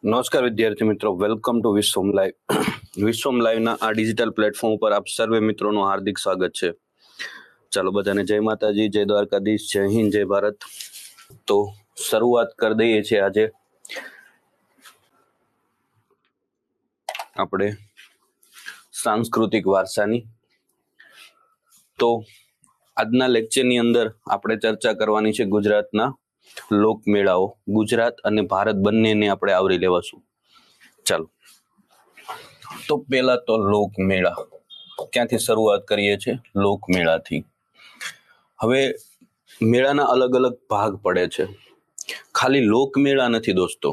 નમસ્કાર વિદ્યાર્થી મિત્રો, welcome to Vishwam live. Vishwam લાઈવના આ ડિજિટલ પ્લેટફોર્મ ઉપર આપ સર્વે મિત્રોનું હાર્દિક સ્વાગત છે. ચાલો બધાને જય માતાજી, જય દ્વારકાધીશ, જય હિન્દ, જય ભારત. તો શરૂઆત કરી દઈએ છીએ આજે આપણે સાંસ્કૃતિક વારસાની. તો આજના લેક્ચરની અંદર આપણે ચર્ચા કરવાની છે ગુજરાતના લોકમેળાઓ. ગુજરાત અને ભારત બંનેને આપણે આવરી લેવાશું. ચાલો, તો પેલા તો લોકમેળા. ક્યાંથી શરૂઆત કરીએ છીએ? લોકમેળાથી. હવે મેળાના અલગ અલગ ભાગ પડે છે. ખાલી લોકમેળા નથી દોસ્તો,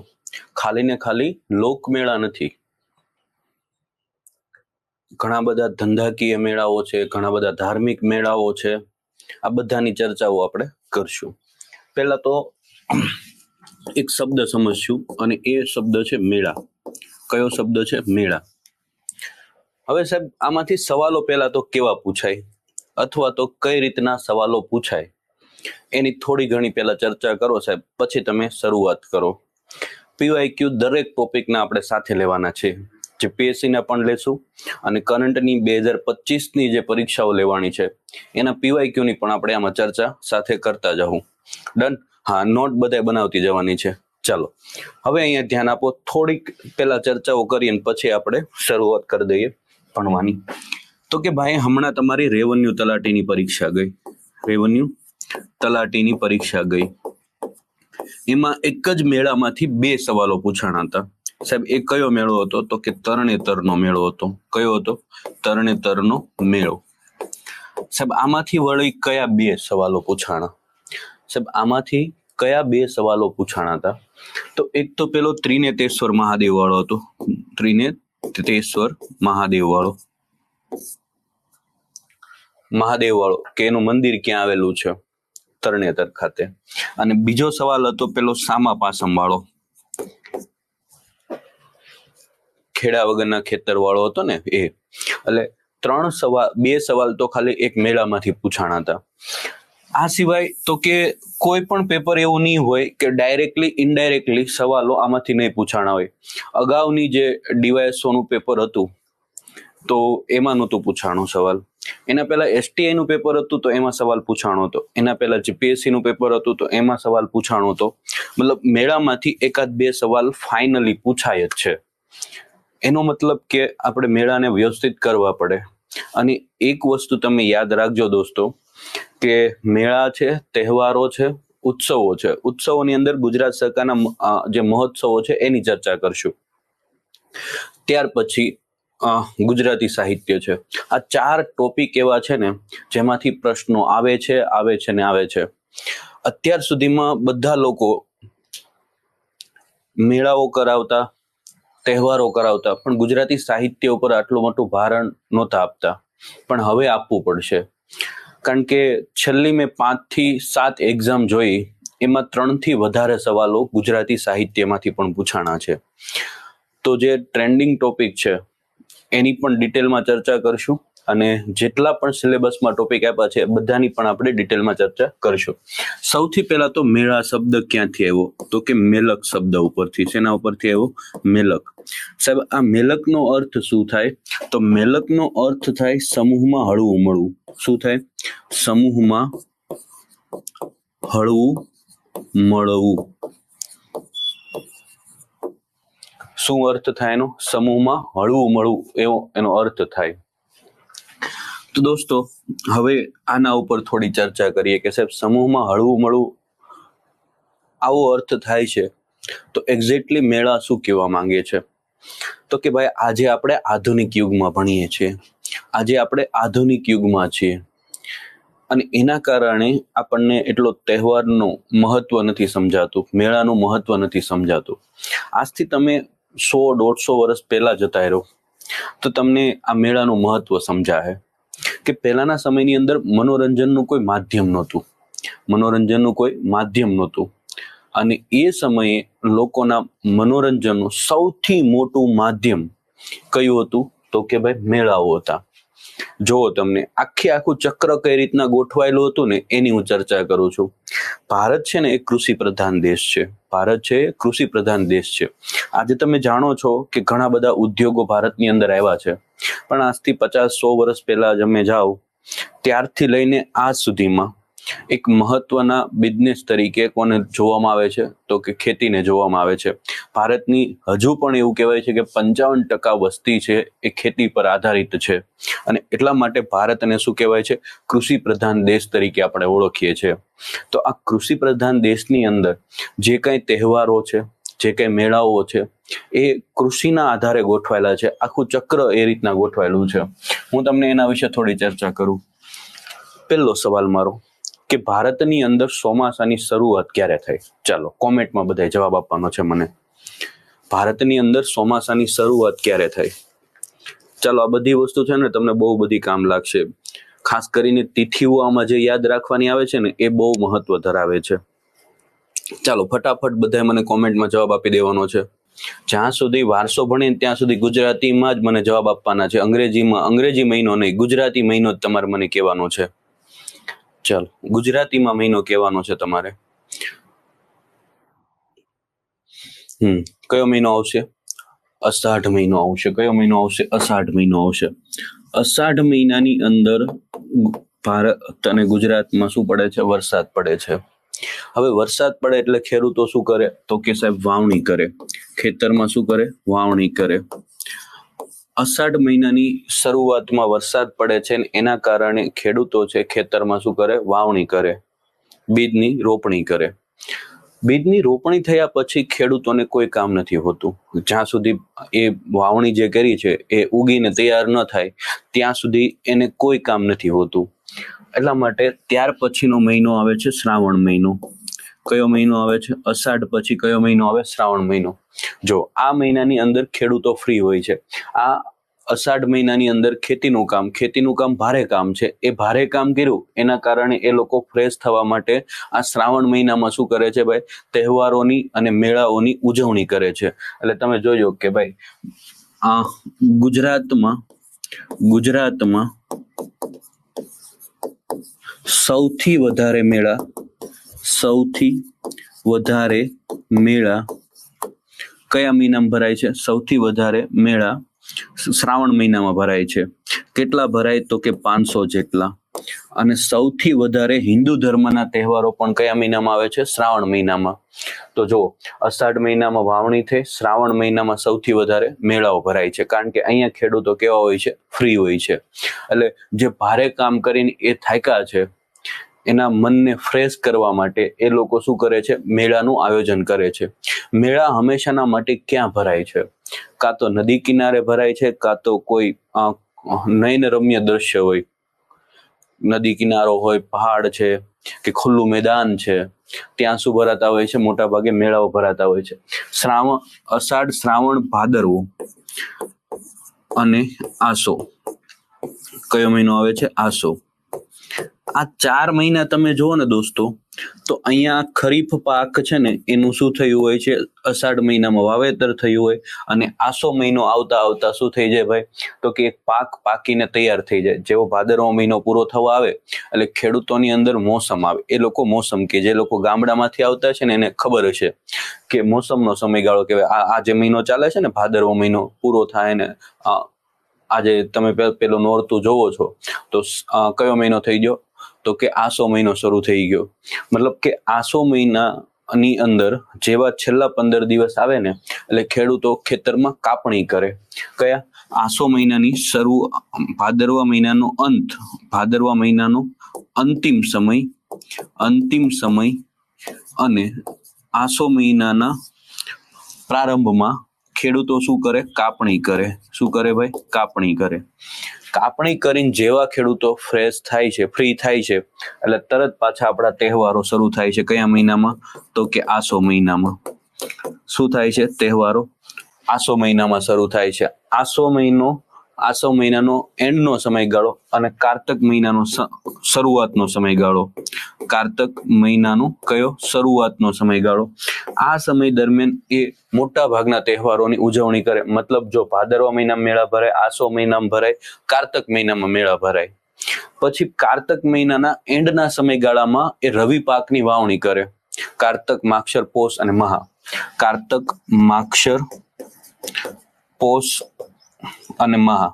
ખાલી ને ખાલી લોકમેળા નથી. ઘણા બધા ધંધાકીય મેળાઓ છે, ઘણા બધા ધાર્મિક મેળાઓ છે. આ બધાની ચર્ચાઓ આપણે કરશું. પહેલા તો એક શબ્દ સમજશું, અને એ શબ્દ છે મેળા. કયો શબ્દ છે? મેળા. હવે સાહેબ, આમાંથી સવાલો પહેલા તો કેવા પૂછાય, અથવા તો કઈ રીતના સવાલો પૂછાય, એની થોડી ઘણી પહેલા ચર્ચા કરો સાહેબ, પછી તમે શરૂઆત કરો. પીવાયક્યુ દરેક ટોપિકના આપણે સાથે લેવાના છે, જે પીએસસી ના પણ લેશું, અને કરંટની 2025ની જે પરીક્ષાઓ લેવાની છે એના પીવાયક્યુ ની પણ આપણે આમાં ચર્ચા સાથે કરતા જવું. ડન? હા, નોટ બધાય બનાવતી જવાની છે. ચાલો, હવે અહીંયા ધ્યાન આપો. થોડીક પહેલા ચર્ચાઓ કરી અને પછી આપણે શરૂઆત કરી દઈએ ભણવાની. તો કે ભાઈ, હમણાં તમારી રેવન્યુ તલાટીની પરીક્ષા ગઈ. રેવન્યુ તલાટીની પરીક્ષા ગઈ. એમાં એક જ મેળામાંથી 2 સવાલો પૂછાણા હતા. સાહેબ, એ કયો મેળો હતો? તો કે તરણેતરનો મેળો હતો. કયો હતો? તરણેતરનો મેળો. સાહેબ, આમાંથી વળી કયા 2 સવાલો પૂછાણા? સાહેબ, આમાંથી કયા 2 સવાલો પૂછાણા હતા? તો એક તો પેલો ત્રિનેતેશ્વર મહાદેવ વાળો હતો. ત્રિનેતેશ્વર મહાદેવ વાળો. મહાદેવ વાળો કે એનું મંદિર ક્યાં આવેલું છે? તરણેતર ખાતે. અને બીજો સવાલ હતો પેલો સામા પાસમ વાળો, ખેડા વગરના ખેતર વાળો હતો ને એ. એટલે 2 સવાલ તો ખાલી એક મેળામાંથી પૂછાણા હતા. આ સિવાય તો કે કોઈ પણ પેપર એવું નહીં હોય કે ડાયરેક્ટલી ઇનડાયરેક્ટલી સવાલો આમાંથી નહીં પૂછાણા હોય. અગાઉની જે ડીવાયએસઓનું પેપર હતું તો એમાં નહોતું પૂછાણું સવાલ. એના પહેલા એસટીઆઈ નું પેપર હતું તો એમાં સવાલ પૂછાણો હતો. એના પહેલા જીપીએસસી નું પેપર હતું તો એમાં સવાલ પૂછાણો હતો. મતલબ મેળામાંથી 1-2 સવાલ ફાઇનલી પૂછાય જ છે. એનો મતલબ કે આપણે મેળાને વ્યવસ્થિત કરવા પડે. અને એક વસ્તુ તમે યાદ રાખજો દોસ્તો, કે મેળા છે, તહેવારો છે, ઉત્સવો છે. ઉત્સવોની અંદર ગુજરાત સરકારના જે મહોત્સવો છે એની ચર્ચા કરશું. ત્યાર પછી ગુજરાતી સાહિત્ય છે. આ 4 ટોપિક એવા છે ને જેમાંથી પ્રશ્નો આવે છે ને આવે છે. અત્યાર સુધીમાં બધા લોકો મેળાઓ કરાવતા, તહેવારો કરાવતા, પણ ગુજરાતી સાહિત્ય ઉપર આટલું મોટું ભારણ નહોતા આપતા. પણ હવે આપવું પડશે, કારણ કે છેલ્લી મેં 5 થી 7 એક્ઝામ જોઈ, એમાં 3 થી વધારે સવાલો ગુજરાતી સાહિત્યમાંથી પણ પૂછાણા છે. તો જે ટ્રેન્ડિંગ ટોપિક છે એની પણ ડિટેલમાં ચર્ચા કરશું, અને જેટલા પણ સિલેબસમાં ટોપિક આપ્યા છે બધાની પણ આપણે ડિટેલમાં ચર્ચા કરશું. સૌથી પહેલા તો મેળા શબ્દ ક્યાંથી આવ્યો? તો કે મેલક શબ્દ ઉપરથી. શેના ઉપરથી આવ્યો? મેલક. સાહેબ, આ મેલકનો અર્થ શું થાય? તો મેલકનો અર્થ થાય સમૂહમાં હળવું મળવું. શું થાય? સમૂહમાં હળવું મળવું. શું અર્થ થાય એનો? સમૂહમાં હળવું મળવું, એવો એનો અર્થ થાય. તો દોસ્તો, હવે આના ઉપર થોડી ચર્ચા કરીએ કે સાહેબ, સમૂહમાં હળવું મળવું આવો અર્થ થાય છે તો એક્ઝેક્ટલી મેળા શું કહેવા માંગે છે? તો કે ભાઈ, આજે આપણે આધુનિક યુગમાં ભણીએ છીએ, આજે આપણે આધુનિક યુગમાં છીએ, અને એના કારણે આપણને એટલો તહેવારનું મહત્વ નથી સમજાતું, મેળાનું મહત્વ નથી સમજાતું. આજથી તમે 100-150 વર્ષ પહેલા જતા રહો તો તમને આ મેળાનું મહત્વ સમજાય કે પહેલાના સમયની અંદર મનોરંજનનું કોઈ માધ્યમ નહોતું. અને એ સમયે લોકોના મનોરંજનનું સૌથી મોટું માધ્યમ કયું હતું? તો કે ભાઈ, મેળાઓ હતા. જોવો તમને આખું ચક્ર કઈ રીતના ગોઠવાયેલું હતું ને એની હું ચર્ચા કરું છું. ભારત છે ને એ કૃષિ પ્રધાન દેશ છે. ભારત છે કૃષિ પ્રધાન દેશ છે. આજે તમે જાણો છો કે ઘણા બધા ઉદ્યોગો ભારતની અંદર આવ્યા છે, પણ આજથી 50-100 વર્ષ પહેલા તમે જાઓ ત્યારથી લઈને આજ સુધીમાં એક મહત્વના બિઝનેસ તરીકે કોને જોવામાં આવે છે તો કે ખેતીને જોવામાં આવે છે. ભારતની હજુ પણ એવું કહેવાય છે કે 55% વસ્તી છે એ ખેતી પર આધારિત છે, અને એટલા માટે ભારતને શું કહેવાય છે, કૃષિ પ્રધાન દેશ તરીકે આપણે ઓળખીએ છીએ. તો આ કૃષિ પ્રધાન દેશની અંદર જે કંઈ તહેવારો છે, જે કંઈ મેળાઓ છે, એ કૃષિના આધારે ગોઠવાયેલા છે. આખું ચક્ર એ રીતના ગોઠવાયેલું છે. હું તમને એના વિશે થોડી ચર્ચા કરું. પહેલો સવાલ મારો કે ભારતની અંદર ચોમાસાની શરૂઆત ક્યારે થઈ? ચાલો કોમેન્ટમાં બધાય જવાબ આપવાનો છે મને. ભારતની અંદર ચોમાસાની શરૂઆત ક્યારે થઈ? ચાલો આ બધી વસ્તુ છે ને તમને બહુ બધી કામ લાગશે. ખાસ કરીને તિથિઓ આમાં જે યાદ રાખવાની આવે છે ને એ બહુ મહત્વ ધરાવે છે. ચાલો ફટાફટ બધાય મને કોમેન્ટમાં જવાબ આપી દેવાનો છે. જ્યાં સુધી વારસો ભણીને ત્યાં સુધી ગુજરાતીમાં જ મને જવાબ આપવાના છે. અંગ્રેજી મહિનો નહીં, ગુજરાતી મહિનો જ તમારે મને કહેવાનો છે. ચાલો ગુજરાતીમાં મહિનો કહેવાનો છે તમારે. કયો મહિનો આવશે? અષાઢ મહિનો આવશે. કયો મહિનો આવશે? અષાઢ મહિનો આવશે. અષાઢ મહિનાની અંદર ભારત અને ગુજરાતમાં શું પડે છે? વરસાદ પડે છે. હવે વરસાદ પડે એટલે ખેડૂતો શું કરે તો કે સાહેબ વાવણી કરે. ખેતરમાં શું કરે? વાવણી કરે. અષાઢ મહિનાની શરૂઆતમાં વરસાદ પડે છે અને એના કારણે ખેડૂતો છે ખેતરમાં શું કરે? વાવણી કરે, બીજની રોપણી કરે. બીજની રોપણી થયા પછી ખેડૂતોને કોઈ કામ નથી હોતું. જ્યાં સુધી એ વાવણી જે કરી છે એ ઉગીને તૈયાર ન થાય ત્યાં સુધી એને કોઈ કામ નથી હોતું. એટલા માટે ત્યાર પછીનો મહિનો આવે છે શ્રાવણ મહિનો. કયો મહિનો આવે છે? અષાઢ પછી કયો મહિનો આવે? શ્રાવણ મહિનો. જો આ મહિનાની અંદર ખેડૂતો ફ્રી હોય છે. આ અષાઢ મહિનાની અંદર ખેતીનું કામ ભારે કામ છે. એ ભારે કામ કર્યું એના કારણે એ લોકો ફ્રેશ થવા માટે આ શ્રાવણ મહિનામાં શું કરે છે ભાઈ? તહેવારોની અને મેળાઓની ઉજવણી કરે છે. એટલે તમે જોજો કે ભાઈ આ ગુજરાતમાં સૌથી વધારે મેળા કયા મહિનામાં ભરાય છે? સૌથી વધારે મેળા શ્રાવણ મહિનામાં ભરાય છે. કેટલા ભરાય તો કે 500 જેટલા. અને સૌથી વધારે હિન્દુ ધર્મના તહેવારો પણ કયા મહિનામાં આવે છે? શ્રાવણ મહિનામાં. તો જો અષાઢ મહિનામાં વાવણી થઈ, શ્રાવણ મહિનામાં સૌથી વધારે મેળાઓ ભરાય છે, કારણ કે અહીંયા ખેડૂતો કેવા હોય છે? ફ્રી હોય છે. એટલે જે ભારે કામ કરીને એ થાક્યા છે એના મનને ફ્રેશ કરવા માટે એ લોકો શું કરે છે? મેળાનું આયોજન કરે છે. મેળા હંમેશાના માટે ક્યાં ભરાય છે? કાં તો નદી કિનારે ભરાય છે, કાં તો કોઈ નયનરમ્ય દ્રશ્ય હોય, નદી કિનારો હોય, પહાડ છે કે ખુલ્લું મેદાન છે, ત્યાં શું ભરાતા હોય છે? મોટા ભાગે મેળાઓ ભરાતા હોય છે. અષાઢ, શ્રાવણ, ભાદરવો અને આસો. કયો મહિનો આવે છે? આસો. આ 4 મહિના તમે જુઓ ને દોસ્તો, તો અહીંયા ખરીફ પાક છે ને એનું શું થયું હોય છે? અષાઢ મહિનામાં વાવેતર થયું હોય અને આસો મહિનો આવતા શું થઈ જાય ભાઈ? તો કે એક પાક પાકીને તૈયાર થઈ જાય. જેવો ભાદરવો મહિનો પૂરો થવા આવે એટલે ખેડૂતોની અંદર મોસમ આવે. એ લોકો મોસમ કે જે લોકો ગામડામાંથી આવતા છે ને એને ખબર હશે કે મોસમનો સમયગાળો કહેવાય. આ જે મહિનો ચાલે છે ને ભાદરવો મહિનો પૂરો થાય ને આજે તમે પેલો નોરતું જોવો છો તો કયો મહિનો થઈ ગયો? તો કે આસો મહિનો શરૂ થઈ ગયો. મતલબ કે આસો મહિનાની અંદર જેવા છેલ્લા 15 દિવસ આવે ને એટલે ખેડૂતો ખેતરમાં કાપણી કરે. કયા? આસો મહિનાની શરૂ, ભાદરવા મહિનાનો અંતિમ સમય અને આસો મહિનાના પ્રારંભમાં ખેડૂતો શું કરે? કાપણી કરે. શું કરે ભાઈ? કાપણી કરે. કાપણી કરીને જેવા ખેડૂતો ફ્રી થાય છે એટલે તરત પાછા આપણા તહેવારો શરૂ થાય છે. કયા મહિનામાં? તો કે આસો મહિનામાં. શું થાય છે? તહેવારો આસો મહિનામાં શરૂ થાય છે. આસો આસો મહિનાનો એન્ડનો સમયગાળો અને કારતક મહિનાનો શરૂઆતનો સમયગાળો. કારતક મહિનાનો કયો શરૂઆતનો સમયગાળો. આ સમય દરમિયાન એ મોટા ભાગના તહેવારોની ઉજવણી કરે. મતલબ જો ભાદરવા મહિનામાં મેળા ભરાય, આસો મહિનામાં ભરાય, કારતક મહિનામાં મેળા ભરાય. પછી કારતક મહિનાના એન્ડના સમયગાળામાં એ રવિ પાકની વાવણી કરે. કારતક, માક્ષર, પોષ અને મહા. કારતક, માક્ષર, પોષ અને મહા.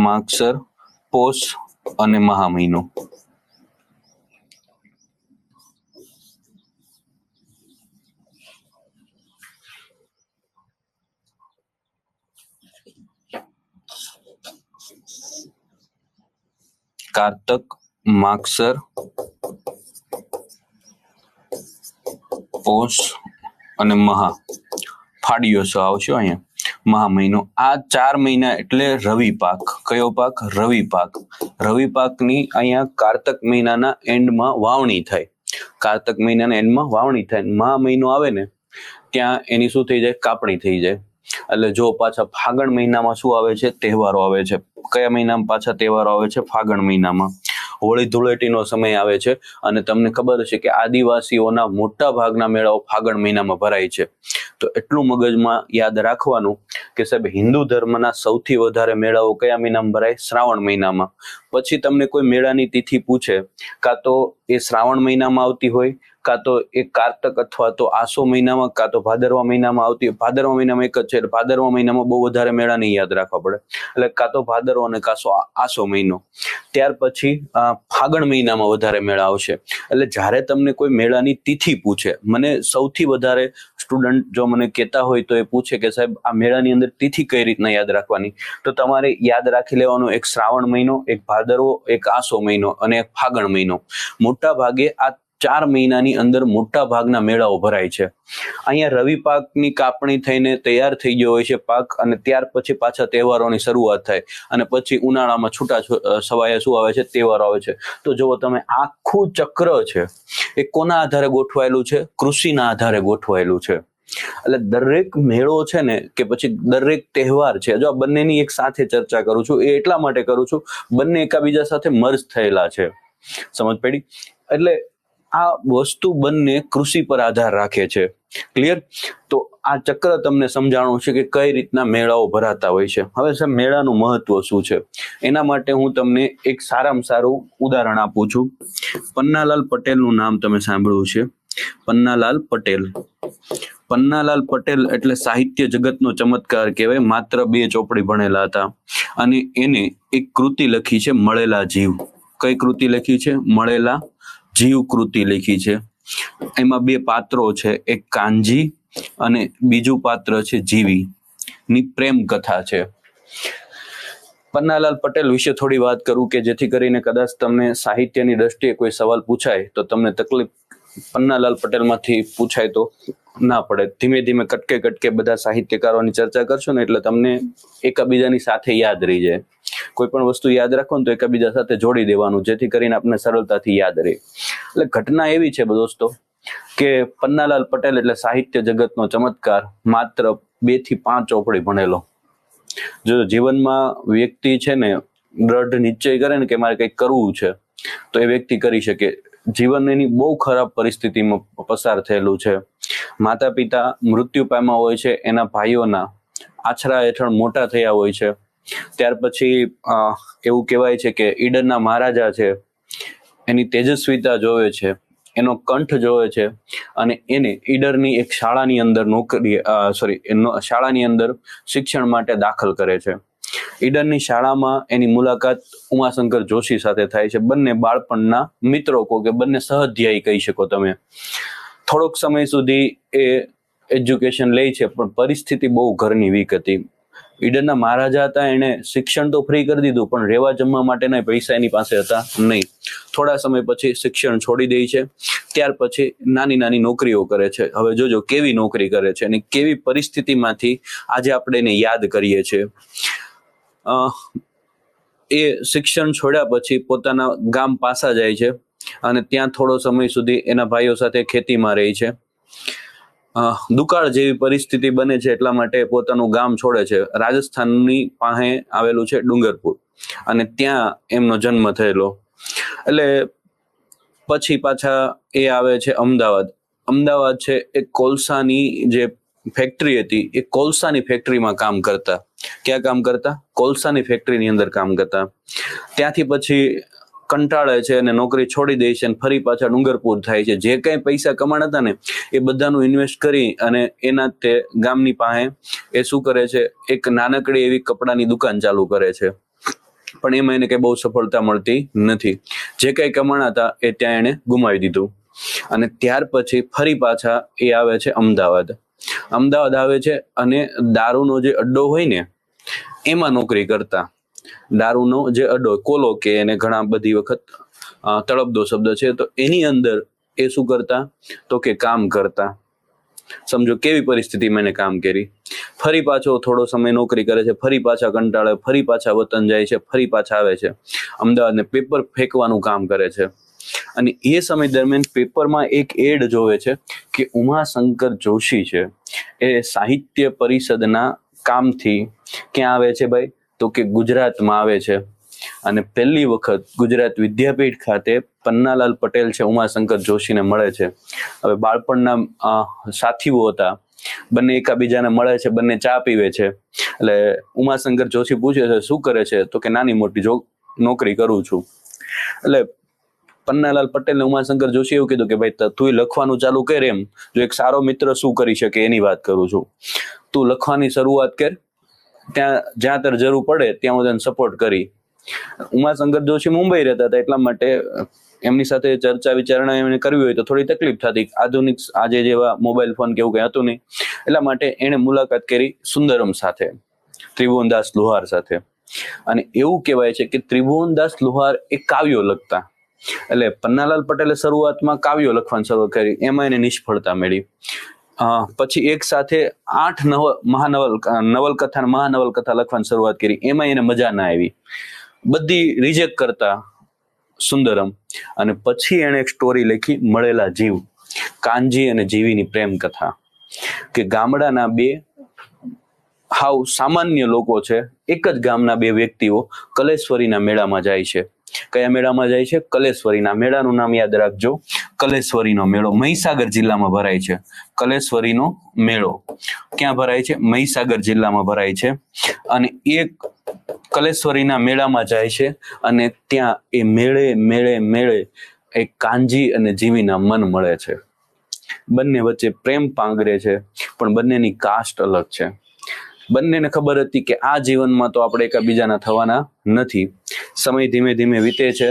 માક્ષર, પોષ અને મહા મહિનો. કારતક, માક્ષર, પોષ અને મહા. ફાળિયો સ આવશે અહીંયા. મહા મહિનો. આ 4 મહિના એટલે રવિ પાક. કયો પાક? રવિ પાક. રવિ પાકની અહીંયા કારતક મહિનાના એન્ડમાં વાવણી થાય. કારતક મહિનાના એન્ડમાં વાવણી થાય. મહા મહિનો આવે ને ત્યાં એની શું થઈ જાય? કાપણી થઈ જાય. એટલે જો પાછા ફાગણ મહિનામાં શું આવે છે? તહેવારો આવે છે. કયા મહિનામાં પાછા તહેવારો આવે છે? ફાગણ મહિનામાં. હોળી ધૂળેટીનો સમય આવે છે અને તમને ખબર છે કે આદિવાસીઓના મોટા ભાગના મેળાઓ ફાગણ મહિનામાં ભરાય છે. તો એટલું મગજમાં યાદ રાખવાનું કે સાહેબ હિન્દુ ધર્મના સૌથી વધારે મેળાઓ કયા મહિનામાં ભરાય? શ્રાવણ મહિનામાં. પછી તમને કોઈ મેળાની તિથિ પૂછે, કાં તો એ શ્રાવણ મહિનામાં આવતી હોય, કાં તો એ કારતક અથવા તો આસો મહિનામાં, કાં તો ભાદરવા મહિનામાં આવતી હોય. ભાદરવા મહિનામાં એક જ છે એટલે ભાદરવા મહિનામાં બહુ વધારે મેળા નહીં યાદ રાખવા પડે. એટલે કાં તો ભાદરવો અને આસો મહિનો. ત્યાર પછી ફાગણ મહિનામાં વધારે મેળા આવશે. એટલે જ્યારે તમને કોઈ મેળાની તિથિ પૂછે, મને સૌથી વધારે સ્ટુડન્ટ જો મને કહેતા હોય તો એ પૂછે કે સાહેબ આ મેળાની અંદર તિથિ કઈ રીતના યાદ રાખવાની, તો તમારે યાદ રાખી લેવાનું એક શ્રાવણ મહિનો, એક ભાદરવો, એક આસો મહિનો અને એક ફાગણ મહિનો. મોટા ભાગે આ 4 મહિનાની અંદર મોટા ભાગના મેળાઓ ભરાય છે. અહીંયા રવિ પાકની કાપણી થઈને તૈયાર થઈ ગયો હોય છે પાક, અને ત્યાર પછી પાછા તહેવારોની શરૂઆત થાય અને પછી ઉનાળામાં છૂટા સવાયા શું આવે છે? તહેવારો આવે છે. તો જુઓ તમે, આખું ચક્ર છે એ કોના આધારે ગોઠવાયેલું છે? કૃષિના આધારે ગોઠવાયેલું છે. એટલે દરેક મેળો છે ને કે પછી દરેક તહેવાર છે, જો આ બંનેની એક સાથે ચર્ચા કરું છું એ એટલા માટે કરું છું, બંને એકાબીજા સાથે મર્જ થયેલા છે. સમજ પડી? એટલે આ વસ્તુ બંને કૃષિ પર આધાર રાખે છે. ક્લિયર? તો આ ચક્ર તમને સમજાણું છે કે કઈ રીતના મેળાઓ ભરાતા હોય છે. હવે સાહેબ મેળાનું મહત્વ શું છે એના માટે હું તમને એક સારામાં સારું ઉદાહરણ આપું છું. પન્નાલાલ પટેલનું નામ તમે સાંભળ્યું છે? પન્નાલાલ પટેલ. પન્નાલાલ પટેલ એટલે સાહિત્ય જગતનો ચમત્કાર કહેવાય. માત્ર 2 ચોપડી ભણેલા હતા અને એને એક કૃતિ લખી છે, મળેલા જીવ. કઈ કૃતિ લખી છે? મળેલા જીવ કૃતિ લખી છે. એમાં 2 પાત્રો છે, એક કાનજી અને બીજું પાત્ર છે જીવી ની પ્રેમ કથા છે. પન્નાલાલ પટેલ વિશે થોડી વાત કરું કે જેથી કરીને કદાચ તમને સાહિત્યની દ્રષ્ટિએ કોઈ સવાલ પૂછાય તો તમને તકલીફ પન્નાલાલ પટેલમાંથી પૂછાય તો ના પડે. ધીમે ધીમે કટકે બધા સાહિત્યકારોની ચર્ચા કરશો ને એટલે તમને એકબીજાની સાથે યાદ રહી જાય. કોઈ પણ વસ્તુ યાદ રાખો ને તો એકબીજા સાથે જોડી દેવાનું જેથી કરીને આપણે સરળતાથી યાદ રહે. એટલે ઘટના એવી છે દોસ્તો કે પન્નાલાલ પટેલ એટલે સાહિત્ય જગતનો ચમત્કાર, માત્ર 2 થી 5 ચોપડી ભણેલો. જો જીવનમાં વ્યક્તિ છે ને દ્રઢ નિશ્ચય કરે ને કે મારે કંઈક કરવું છે તો એ વ્યક્તિ કરી શકે. જીવન એની બહુ ખરાબ પરિસ્થિતિમાં પસાર થયેલું છે. માતા પિતા મૃત્યુ પામ્યા હોય છે, એના ભાઈઓના આછરા હેઠળ મોટા થયા હોય છે. ત્યાર પછી એવું કહેવાય છે કે ઈડનના મહારાજા છે એની તેજસ્વીતા જોવે છે, એનો કંઠ જોવે છે અને એને ઈડરની એક શાળાની અંદર શાળાની અંદર શિક્ષણ માટે દાખલ કરે છે. ઈડનની શાળામાં એની મુલાકાત ઉમાશંકર જોશી સાથે થાય છે. બંને બાળપણના મિત્રો કહો કે બંને સહઅધ્યાયી કહી શકો તમે. થોડોક સમય સુધી એ એજ્યુકેશન લે છે પણ પરિસ્થિતિ બહુ ઘરની વીક હતી. ઈડનના મહારાજા હતા, એને શિક્ષણ તો ફ્રી કરી દીધું પણ રહેવા જમવા માટેના પૈસા એની પાસે હતા નહીં. થોડા સમય પછી શિક્ષણ છોડી દે છે. ત્યાર પછી નાની નોકરીઓ કરે છે. હવે જોજો કેવી નોકરી કરે છે અને કેવી પરિસ્થિતિમાંથી આજે આપણે એને યાદ કરીએ છીએ. એ શિક્ષણ છોડ્યા પછી પોતાના ગામ પાસા જાય છે અને ત્યાં થોડો સમય સુધી એના ભાઈઓ સાથે ખેતીમાં રહે છે. દુકાળ જેવી પરિસ્થિતિ બને છે એટલા માટે પોતાનું ગામ છોડે છે. રાજસ્થાનની પાસે આવેલું છે ડુંગરપુર, અને ત્યાં એમનો જન્મ થયેલો. એટલે પછી પાછા એ આવે છે અમદાવાદ. અમદાવાદ છે એ કોલસાની જે ફેક્ટરી હતી, એ કોલસાની ફેક્ટરીમાં કામ કરતા. ક્યાં કામ કરતા? કોલસાની ફેક્ટરીની અંદર કામ કરતા. ત્યાંથી પછી કંટાળે છે અને નોકરી છોડી દે છે અને ફરી પાછા ડુંગરપુર થાય છે. જે કઈ પૈસા કમાણા હતા ને એ બધાનું ઇન્વેસ્ટ કરી અને એના તે ગામની પાસે એ શું કરે છે, એક નાનકડી એવી કપડાની દુકાન ચાલુ કરે છે. પણ એમાં એને કઈ બહુ સફળતા મળતી નથી. જે કઈ કમાણા હતા એ ત્યાં એને ગુમાવી દીધું. અને ત્યાર પછી ફરી પાછા એ આવે છે અમદાવાદ. અમદાવાદ આવે છે અને દારૂનો જે અડ્ડો હોય ને એમાં નોકરી કરતા. દારૂનો જે અડ્ડો, કોલો કે એને ઘણા બધી વખત તળપદો શબ્દ છે, તો એની અંદર એ શું કરતા તો કે કામ કરતા. સમજો કેવી પરિસ્થિતિ મેં કામ કરી. ફરી પાછો થોડો સમય નોકરી કરે છે, ફરી પાછા કંટાળે, ફરી પાછા વતન જાય છે, ફરી પાછા આવે છે અમદાવાદને પેપર ફેંકવાનું કામ કરે છે. અને એ સમય દરમિયાન પેપરમાં એક એડ જોવે છે કે ઉમાશંકર જોશી છે એ સાહિત્ય પરિષદના કામથી ક્યાં આવે છે ભાઈ? તો કે ગુજરાતમાં આવે છે. અને પહેલી વખત ગુજરાત વિદ્યાપીઠ ખાતે પન્નાલાલ પટેલ છે ઉમાશંકર જોશીને મળે છે. હવે બાળપણના સાથીઓ હતા, બંને એકાબીજાને મળે છે, બંને ચા પીવે છે. એટલે ઉમાશંકર જોશી પૂછે છે શું કરે છે? તો કે નાની મોટી નોકરી કરું છું. એટલે પન્નાલાલ પટેલ ને ઉમાશંકર જોશી એવું કીધું કે ભાઈ તું લખવાનું ચાલુ કર. એમ જો એક સારો મિત્ર શું કરી શકે એની વાત કરું છું. તું લખવાની શરૂઆત કર, જ્યાં તારે જરૂર પડે ત્યાં હું તને સપોર્ટ કરી. ઉમાશંકર જોશી મુંબઈ રહેતા હતા એટલા માટે એમની સાથે ચર્ચા વિચારણા એમને કરવી હોય તો થોડી તકલીફ થતી. આધુનિક આજે જેવા મોબાઈલ ફોન કેવું કઈ હતું નહીં. એટલા માટે એને મુલાકાત કરી સુંદરમ સાથે, ત્રિભુવનદાસ લુહાર સાથે. અને એવું કહેવાય છે કે ત્રિભુવનદાસ લુહાર એ કાવ્યો લખતા. એટલે પન્નાલાલ પટેલે શરૂઆતમાં કાવ્યો લખવાની શરૂઆત કરી, એમાં એને નિષ્ફળતા મળી. પછી એક સાથે 8 નવલકથા લખવાની શરૂઆત કરી, એમાં એને મજા ના આવી, બધી રિજેક્ટ કરતા સુંદરમ. અને પછી એને એક સ્ટોરી લખી મળેલા જીવ, કાનજી અને જીવીની પ્રેમ કથા. કે ગામડાના બે હાવ સામાન્ય લોકો છે, એક જ ગામના બે વ્યક્તિઓ કલેશ્વરીના મેળામાં જાય છે. કયા મેળામાં જાય છે? કલેશ્વરીના. મેળાનું નામ યાદ રાખજો, કલેશ્વરીનો મેળો. મહીસાગર જિલ્લામાં ભરાય છે. કલેશ્વરીનો મેળો ક્યાં ભરાય છે? મહીસાગર જિલ્લામાં ભરાય છે. અને એક કલેશ્વરીના મેળામાં જાય છે અને ત્યાં એ મેળે એક કાનજી અને જીવીના મન મળે છે. બંને વચ્ચે પ્રેમ પાંગરે છે, પણ બંનેની કાસ્ટ અલગ છે. બંનેને ખબર હતી કે આ જીવનમાં તો આપણે એકબીજાના થવાના નથી. સમય ધીમે ધીમે વીતે છે,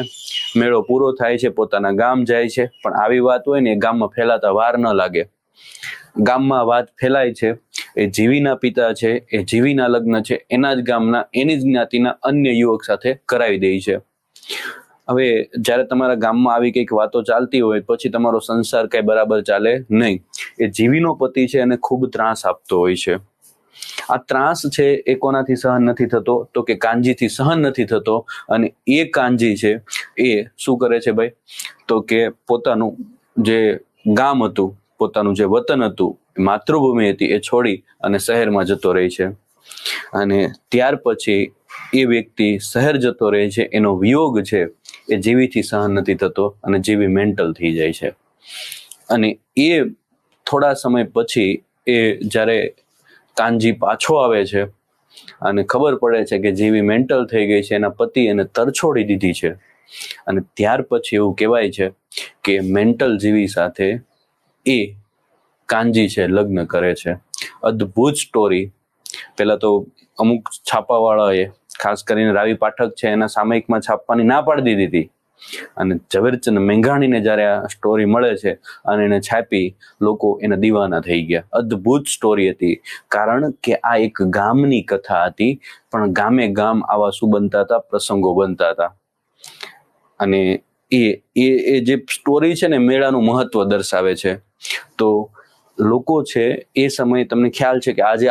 મેળો પૂરો થાય છે, પોતાના ગામ જાય છે. પણ આવી વાત હોય ને ગામમાં ફેલાતા વાર ન લાગે. ગામમાં વાત ફેલાય છે. એ જીવીના પિતા છે, એ જીવીના લગ્ન છે એના જ ગામના, એની જ જ્ઞાતિના અન્ય યુવક સાથે કરાવી દે છે. હવે જ્યારે તમારા ગામમાં આવી કંઈક વાતો ચાલતી હોય પછી તમારો સંસાર કઈ બરાબર ચાલે નહીં. એ જીવીનો પતિ છે એને ખૂબ ત્રાસ આપતો હોય છે. આ ત્રાસ છે એ કોનાથી સહન નથી થતો? તો કે કાનજીથી સહન નથી થતો. અને એ કાનજી છે એ શું કરે છે ભાઈ? તો કે પોતાનું જે ગામ હતું, પોતાનું જે વતન હતું, માતૃભૂમિ હતી, એ છોડી અને શહેરમાં જતો રહે છે. અને ત્યાર પછી એ વ્યક્તિ શહેર જતો રહે છે, એનો વિયોગ છે એ જીવીથી સહન નથી થતો અને જીવી મેન્ટલ થઈ જાય છે. અને એ થોડા સમય પછી એ જ્યારે કાનજી પાછો આવે છે અને ખબર પડે છે કે જીવી મેન્ટલ થઈ ગઈ છે, એના પતિ એને તરછોડી દીધી છે. અને ત્યાર પછી એવું કહેવાય છે કે મેન્ટલ જીવી સાથે એ કાનજી છે લગ્ન કરે છે. અદ્ભુત સ્ટોરી. પેલા તો અમુક છાપાવાળાએ, ખાસ કરીને રાવી પાઠક છે, એના સામયિકમાં છાપવાની ના પાડી દીધી. અને ઝવેરચંદ મેઘાણીને જ્યારે આ સ્ટોરી મળે છે અને એને છાપી, લોકો એના દીવાના થઈ ગયા. અદ્ભુત સ્ટોરી હતી, કારણ કે આ એક ગામની કથા હતી, પણ ગામે ગામ આવા શું બનતા હતા? પ્રસંગો બનતા હતા. અને એ જે સ્ટોરી છે ને મેળાનું મહત્વ દર્શાવે છે. તો લોકો છે એ સમયે, તમને ખ્યાલ છે કે આજે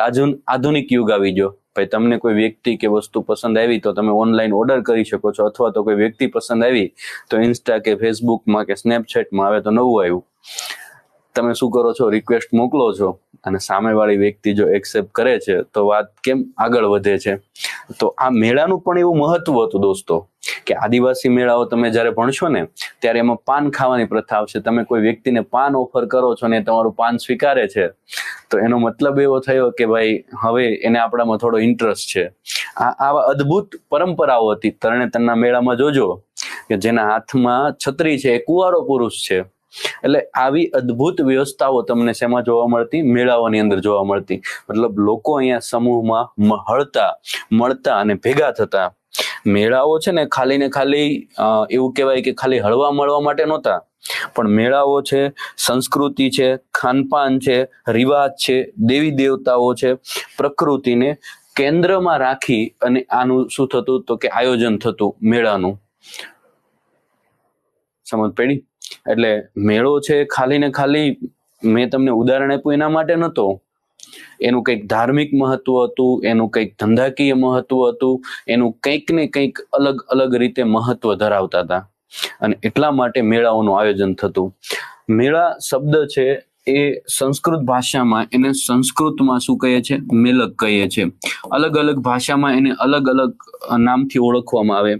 આધુનિક યુગ આવી ગયો ભાઈ. તમને કોઈ વ્યક્તિ કે વસ્તુ પસંદ આવી તો તમે ઓનલાઈન ઓર્ડર કરી શકો છો, અથવા તો કોઈ વ્યક્તિ પસંદ આવી તો ઇન્સ્ટા કે ફેસબુકમાં કે સ્નેપચેટમાં, આવે તો નવું આવ્યું, તમે શું કરો છો, રિક્વેસ્ટ મોકલો છો અને સામેવાળી વ્યક્તિ જો એક્સેપ્ટ કરે છે તો વાત કેમ આગળ વધે છે. તો આ મેળાનું પણ એવું મહત્વ હતું દોસ્તો કે આદિવાસી મેળાઓ તમે જ્યારે ભણશો ને ત્યારે એમાં પાન ખાવાની પ્રથા આવશે. તમે કોઈ વ્યક્તિને પાન ઓફર કરો છો ને તમારું પાન સ્વીકારે છે તો એનો મતલબ એવો થયો કે ભાઈ હવે એને આપણામાં થોડો ઇન્ટરેસ્ટ છે. આવા અદ્ભુત પરંપરાઓ હતી. તરણેતરના મેળામાં જોજો કે જેના હાથમાં છત્રી છે એ કુંવારો પુરુષ છે. એટલે આવી અદ્ભુત વ્યવસ્થાઓ તમને શેમાં જોવા મળતી? મેળાઓની અંદર જોવા મળતી. મતલબ લોકો અહીંયા સમૂહમાં મળતા અને ભેગા થતા. મેળાઓ છે ને ખાલી એવું કહેવાય કે ખાલી હળવા મળવા માટે નહોતા, પણ મેળાઓ છે, સંસ્કૃતિ છે, ખાનપાન છે, રિવાજ છે, દેવી દેવતાઓ છે, પ્રકૃતિને કેન્દ્રમાં રાખી અને આનું શું થતું તો કે આયોજન થતું મેળાનું. સમજ પડી? એટલે મેળો છે ખાલી મેં તમને ઉદાહરણ આપ્યું એના માટે નહોતો. એનું કંઈક ધાર્મિક મહત્વ હતું, એનું કંઈક ધંધાકીય મહત્વ હતું, એનું કંઈક ને કંઈક અલગ રીતે મહત્વ ધરાવતા હતા અને એટલા માટે મેળાઓનું આયોજન થતું. મેળા શબ્દ છે એ સંસ્કૃત ભાષામાં એને સંસ્કૃતમાં શું કહે છે? મેલક કહે છે. અલગ ભાષામાં એને અલગ નામથી ઓળખવામાં આવે.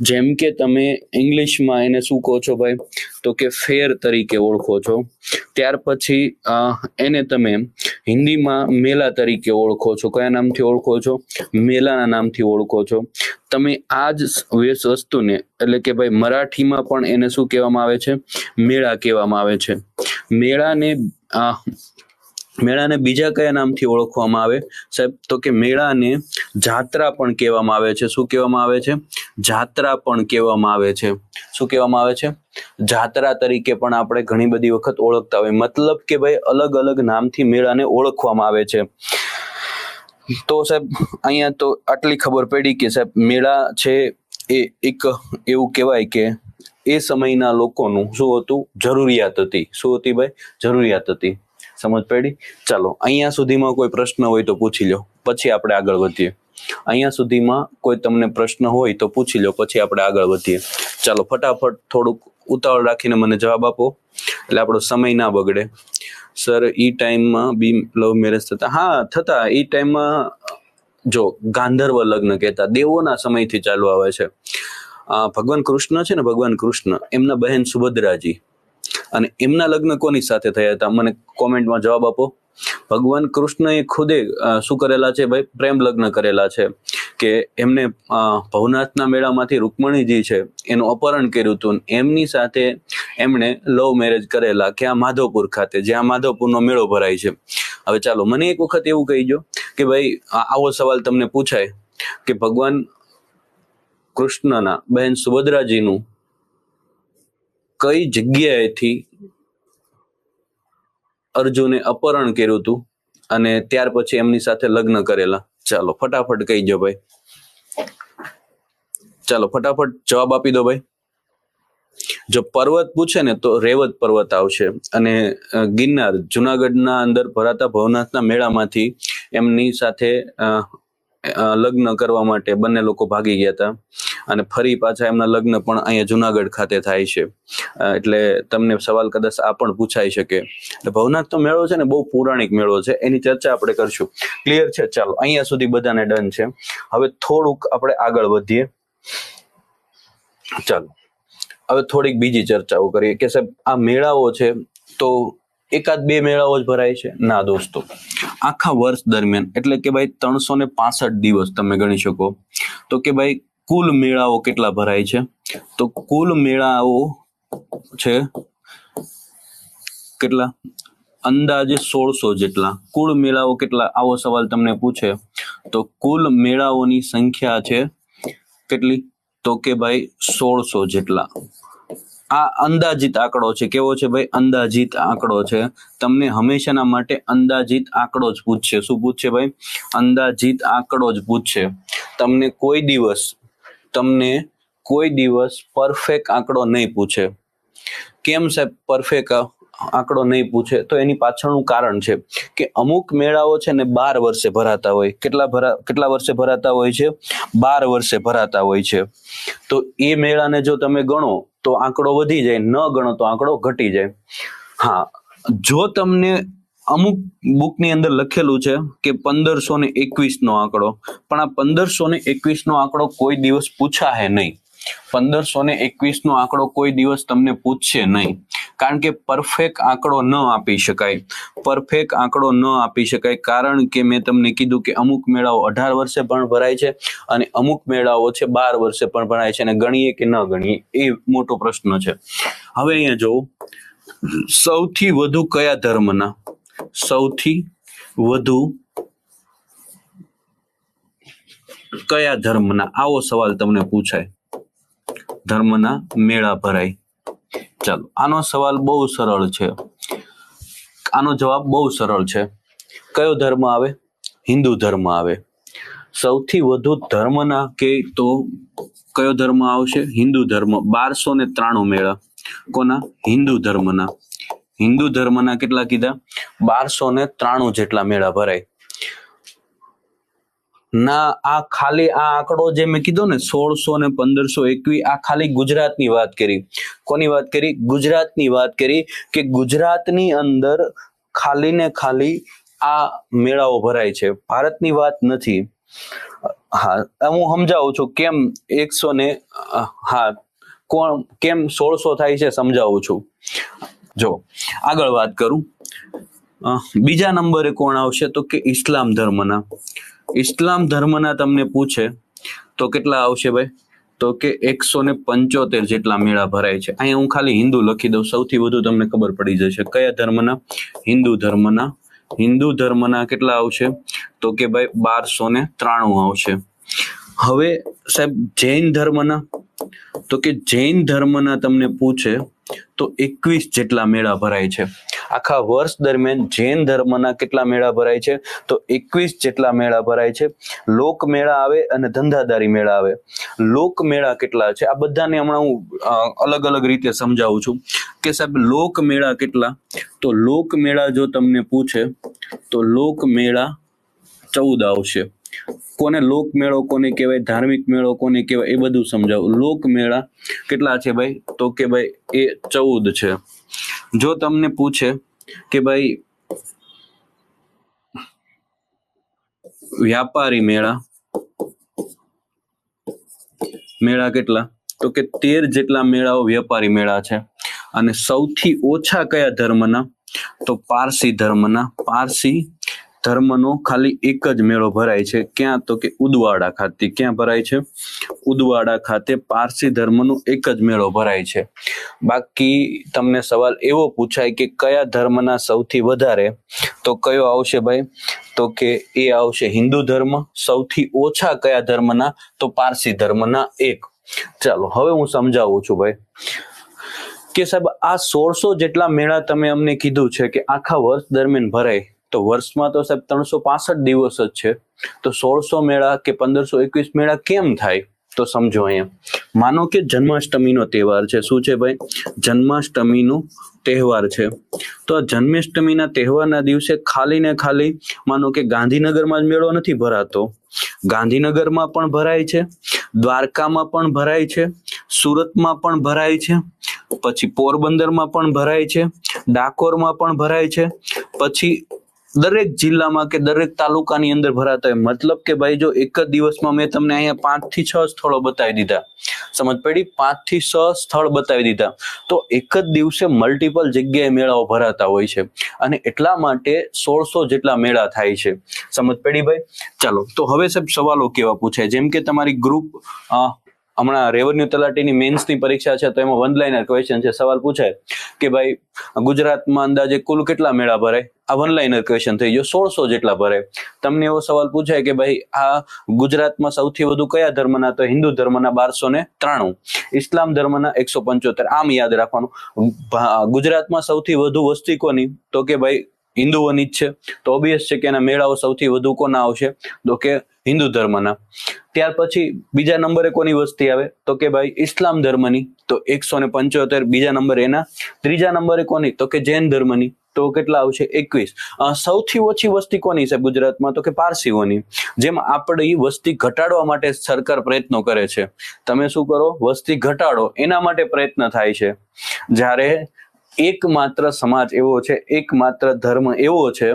જેમ કે તમે ઇંગ્લિશમાં એને શું કહો છો ભાઈ? તો કે ફેર તરીકે ઓળખો છો. ત્યાર પછી એને તમે હિન્દીમાં મેલા તરીકે ઓળખો છો. કયા નામથી ઓળખો છો? મેલાના નામથી ઓળખો છો. તમે આ જ વસ્તુને એટલે કે ભાઈ મરાઠીમાં પણ એને શું કહેવામાં આવે છે? મેળા કહેવામાં આવે છે. મેળાને બીજા કયા નામથી ઓળખવામાં આવે સાહેબ? તો કે મેળાને જાત્રા પણ કહેવામાં આવે છે. શું કહેવામાં આવે છે? જાત્રા પણ કહેવામાં આવે છે. શું કહેવામાં આવે છે? જાત્રા તરીકે પણ આપણે ઘણી બધી વખત ઓળખતા હોય. મતલબ કે ભાઈ અલગ નામથી મેળાને ઓળખવામાં આવે છે. તો સાહેબ અહીંયા તો આટલી ખબર પડી કે સાહેબ મેળા છે એ એક એવું કહેવાય કે એ સમયના લોકોનું શું હતું? જરૂરિયાત હતી. શું હતી ભાઈ? જરૂરિયાત હતી. સમજ પડી? ચાલો અહીંયા સુધીમાં કોઈ પ્રશ્ન હોય તો પૂછી લો, પછી આપણે આગળ વધીએ. અહીંયા સુધીમાં કોઈ તમને પ્રશ્ન હોય તો પૂછી લો, પછી આપણે આગળ વધીએ. ચાલો ફટાફટ થોડુંક ઉતાવળ રાખીને મને જવાબ આપો એટલે આપણો સમય ના બગડે. સર ઈ ટાઈમમાં બી લવ મેરેજ થતા? હા થતા. ઈ ટાઈમમાં જો ગાંધર્વ લગ્ન કહેતા, દેવોના સમયથી ચાલુ આવે છે. ભગવાન કૃષ્ણ છે ને, ભગવાન કૃષ્ણ એમના બહેન સુભદ્રાજી અને એમના લગ્ન કોની સાથે થયા હતા? મને કોમેન્ટમાં જવાબ આપો. ભગવાન કૃષ્ણએ ખુદે શું કરેલા છે ભાઈ? પ્રેમ લગ્ન કરેલા છે કે એમને ભવનાથના મેળામાંથી રૂકમણીજી છે એનું અપહરણ કર્યું હતું. એમની સાથે એમણે લવ મેરેજ કરેલા ક્યાં? માધવપુર ખાતે, જ્યાં માધવપુરનો મેળો ભરાય છે. હવે ચાલો મને એક વખત એવું કહીજો કે ભાઈ આવો સવાલ તમને પૂછાય કે ભગવાન કૃષ્ણના બહેન સુભદ્રાજીનું કઈ જગ્યાએથી અર્જુને અપહરણ કર્યું હતું અને ત્યાર પછી એમની સાથે લગ્ન કરેલા? ચાલો ફટાફટ કહીજો ભાઈ. ચાલો ફટાફટ જવાબ આપી દો ભાઈ. જો પર્વત પૂછે ને તો રેવત પર્વત આવશે અને ગિરનાર જુનાગઢના અંદર ભરાતા ભવનાથના મેળામાંથી એમની સાથે લગ્ન કરવા માટે બંને લોકો ભાગી ગયા હતા અને ફરી પાછા એમના લગ્ન પણ અહીંયા જુનાગઢ ખાતે થાય છે. એટલે તમને સવાલ કદાચ આ પણ પૂછાઈ શકે. એટલે ભવનાથનો મેળો છે ને બહુ પૌરાણિક મેળો છે, એની ચર્ચા આપણે કરશું. ક્લિયર છે? ચાલો અહીંયા સુધી બધાને ડન છે. હવે થોડુંક આપણે આગળ વધીએ. ચાલો હવે થોડીક બીજી ચર્ચાઓ કરીએ કે સાહેબ આ મેળાઓ છે તો એકાદ બે મેળાઓ જ ભરાય છે? ના દોસ્તો, આખા વર્ષ દરમિયાન એટલે કે ભાઈ 365 દિવસ તમે ગણી શકો તો કે ભાઈ કુલ મેળાઓ કેટલા ભરાય છે? તો કુલ મેળાઓ છે કેટલા? અંદાજે 1600 જેટલા. કુલ મેળાઓ કેટલા? આવો સવાલ તમને પૂછે તો કુલ મેળાઓની સંખ્યા છે કેટલી? તો કે ભાઈ 1600 જેટલા. આ અંદાજિત આંકડો છે. કેવો છે ભાઈ? અંદાજિત આંકડો છે. તમને હંમેશાના માટે અંદાજિત આંકડો જ પૂછશે. શું પૂછશે ભાઈ? અંદાજિત આંકડો જ પૂછશે. તમને કોઈ દિવસ પરફેક્ટ આંકડો નહીં પૂછે. કેમ સાહેબ પરફેક્ટ આંકડો નહીં પૂછે? તો એની પાછળનું કારણ છે કે અમુક મેળાઓ છે ને 12 વર્ષે ભરાતા હોય. કેટલા વર્ષે ભરાતા હોય છે? 12 વર્ષે ભરાતા હોય છે. તો એ મેળાને જો તમે ગણો તો આંકડો વધી જાય, ન ગણો તો આંકડો ઘટી જાય. હા, જો તમને અમુક બુકની અંદર લખેલું છે કે 1521 નો આંકડો, પણ આ 1521 નો આંકડો કોઈ દિવસ પૂછાશે નહીં. 1521 નો આંકડો કોઈ દિવસ તમને પૂછશે નહીં, કારણ કે પરફેક્ટ આંકડો ન આપી શકાય. પરફેક્ટ આંકડો ન આપી શકાય કારણ કે મેં તમને કીધું કે અમુક મેળાઓ 18 વર્ષે પણ ભરાય છે અને અમુક મેળાઓ છે 12 વર્ષે પણ ભરાય છે, અને ગણીએ કે ન ગણીએ એ મોટો પ્રશ્ન છે. હવે અહીંયા જોવું, સૌથી વધુ કયા ધર્મના, સૌથી વધુ કયા ધર્મના, આવો સવાલ તમને પૂછાય, ધર્મના મેળા ભરાય. ચાલો, આનો સવાલ બહુ સરળ છે, આનો જવાબ બહુ સરળ છે. કયો ધર્મ આવે? હિન્દુ ધર્મ આવે. સૌથી વધુ ધર્મના કે તો કયો ધર્મ આવશે? હિન્દુ ધર્મ. 1293 મેળા કોના? હિન્દુ ધર્મના. હિન્દુ ધર્મના કેટલા કીધા? 1293 જેટલા મેળા ભરાય. ના, આ ખાલી આ આંકડો જે મેં કીધો ને 1600 ને 1521, આ ખાલી ગુજરાતની વાત કરી. કોની વાત કરી? ગુજરાતની વાત કરી કે ગુજરાતની અંદર ખાલી ને ખાલી આ મેળાઓ ભરાય છે, ભારતની વાત નથી. હા, હું સમજાવું છું કેમ 100 ને કોણ કેમ 1600 થાય છે, સમજાવું છું. જો આગળ વાત કરું, બીજા નંબરે કોણ આવશે? તો કે ઇસ્લામ ધર્મના. ઇસ્લામ ધર્મના તમને પૂછે તો કેટલા આવશે ભાઈ? તો કે 175 જેટલા મેળા ભરાય છે. અહીંયા હું ખાલી હિન્દુ લખી દઉં, સૌથી વધુ તમને ખબર પડી જશે. કયા ધર્મના? હિન્દુ ધર્મના. હિન્દુ ધર્મના કેટલા આવશે? તો કે ભાઈ 1293 આવશે. હવે સાહેબ જૈન ધર્મના, તો કે જૈન ધર્મના તમને પૂછે તો 21 જેટલા મેળા ભરાય છે. આખા વર્ષ દરમિયાન જૈન ધર્મના કેટલા મેળા ભરાય છે? તો 21 જેટલા મેળા ભરાય છે. લોક મેળા આવે અને ધંધાદારી મેળા આવે. લોક મેળા કેટલા છે? આ બધાને હમણાં હું અલગ અલગ રીતે સમજાવું છું કે સાહેબ લોક મેળા કેટલા? તો લોક મેળા જો તમને પૂછે તો લોક મેળા 14 આવશે. કોને લોક મેળો કોને કહેવાય, ધાર્મિક મેળો કોને કહેવાય, એ બધું સમજાવું. લોક મેળા કેટલા છે ભાઈ? તો કે ભાઈ એ 14 છે. જો તમને પૂછે કે ભાઈ વ્યાપારી મેળા, મેળા કેટલા? તો કે 13 જેટલા મેળાઓ વ્યાપારી મેળા છે. અને સૌથી ઓછા કયા ધર્મના? તો પારસી ધર્મના. પારસી ધર્મનો ખાલી એક જ મેળો ભરાય છે. ક્યાં? તો કે ઉદવાડા ખાતે. ક્યાં ભરાય છે? ઉદવાડા ખાતે પારસી ધર્મનો એક જ મેળો ભરાય છે. બાકી તમને સવાલ એવો પૂછાય કે કયા ધર્મના સૌથી વધારે, તો કયો આવશે ભાઈ? તો કે એ આવશે હિન્દુ ધર્મ. સૌથી ઓછા કયા ધર્મના? તો પારસી ધર્મના 1. ચાલો હવે હું સમજાવું છું ભાઈ કે સાહેબ આ 1600 જેટલા મેળા તમે અમને કીધું છે કે આખા વર્ષ દરમિયાન ભરાય, તો વર્ષમાં તો સાહેબ 365 દિવસ જ છે. તો 1600 મેળા કે 1521 મેળા કેમ થાય? તો સમજો, અહીંયા માનો કે જન્માષ્ટમીનો તહેવાર છે. શું છે ભાઈ? જન્માષ્ટમીનો તહેવાર છે. તો આ જન્માષ્ટમીના તહેવારના દિવસે ખાલી ને ખાલી માનો કે ગાંધીનગરમાં જ મેળો નથી ભરાતો, ગાંધીનગરમાં પણ ભરાય છે, દ્વારકામાં પણ ભરાય છે, સુરતમાં પણ ભરાય છે, પછી પોરબંદરમાં પણ ભરાય છે, ડાકોરમાં પણ ભરાય છે, પછી દરેક જિલ્લામાં કે દરેક તાલુકાની અંદર ભરાતા હોય. મતલબ કે ભાઈ જો એક જ દિવસમાં મેં તમને અહીંયા 5 થી 6 સ્થળો બતાવી દીધા, સમજ પડી? 5 થી 6 સ્થળ બતાવી દીધા, તો એક જ દિવસે મલ્ટિપલ જગ્યાએ મેળાઓ ભરાતા હોય છે, અને એટલા માટે 1600 જેટલા મેળા થાય છે. સમજ પડી ભાઈ? ચાલો, તો હવે સાહેબ સવાલો કેવા પૂછાય? જેમ કે તમારી ગ્રુપ હમણાં રેવન્યુ તલાટીની મેન્સની પરીક્ષા છે, તો એમાં 1 લાઇનર ક્વેશ્ચન છે. સવાલ પૂછાય કે ભાઈ ગુજરાતમાં અંદાજે કુલ કેટલા મેળા ભરાય? આ 1 લાઇનર ક્વેશ્ચન થઈ ગયો. 1600 જેટલા ભરાય. તમને એવો સવાલ પૂછાય કે ભાઈ આ ગુજરાતમાં સૌથી વધુ કયા ધર્મના? તો હિન્દુ ધર્મના 1293, ઇસ્લામ ધર્મના 175. આમ યાદ રાખવાનું. ગુજરાતમાં સૌથી વધુ વસ્તી કોની? તો કે ભાઈ હિન્દુઓની જ છે. તો ઓબ્વિયસ છે કે એના મેળાઓ સૌથી વધુ કોના આવશે? તો કે હિન્દુ ધર્મના. ત્યાર પછી બીજા નંબરે કોની વસ્તી આવે? તો કે ભાઈ ઇસ્લામ ધર્મની, તો 175. બીજા નંબરે એના. ત્રીજા નંબરે કોની? તો કે જૈન ધર્મની, તો કેટલા આવશે? 21. સૌથી ઓછી વસ્તી કોની છે ગુજરાતમાં? તો કે પારસીઓની. જેમ આપણી વસ્તી ઘટાડવા માટે સરકાર પ્રયત્નો કરે છે, તમે શું કરો? વસ્તી ઘટાડો, એના માટે પ્રયત્ન થાય છે. જ્યારે એકમાત્ર સમાજ એવો છે, એકમાત્ર ધર્મ એવો છે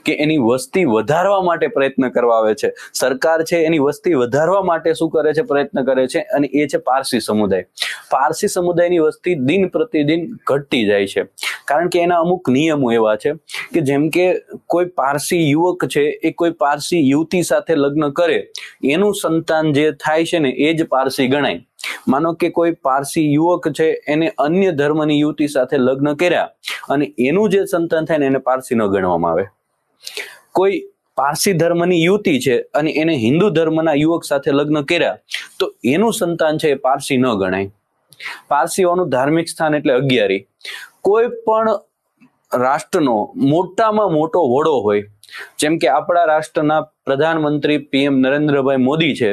કે એની વસ્તી વધારવા માટે પ્રયત્ન કરવા આવે છે. સરકાર છે એની વસ્તી વધારવા માટે શું કરે છે? પ્રયત્ન કરે છે, અને એ છે પારસી સમુદાય. પારસી સમુદાયની વસ્તી દિન પ્રતિદિન ઘટતી જાય છે, કારણ કે એના અમુક નિયમો એવા છે કે જેમ કે કોઈ પારસી યુવક છે એ કોઈ પારસી યુવતી સાથે લગ્ન કરે, એનું સંતાન જે થાય છે ને એ જ પારસી ગણાય. માનો કે કોઈ પારસી યુવક છે એને અન્ય ધર્મની યુવતી સાથે લગ્ન કર્યા અને એનું જે સંતાન થાય ને એને પારસી ન ગણવામાં આવે. કોઈ પારસી ધર્મની યુવતી છે અને એને હિન્દુ ધર્મના યુવક સાથે લગ્ન કર્યા તો એનું સંતાન છે એ પારસી ન ગણાય. પારસીઓનું ધાર્મિક સ્થાન એટલે 11. કોઈ પણ રાષ્ટ્રનો મોટામાં મોટો વડો હોય, જેમ કે આપણા રાષ્ટ્રના પ્રધાનમંત્રી PM નરેન્દ્રભાઈ મોદી છે,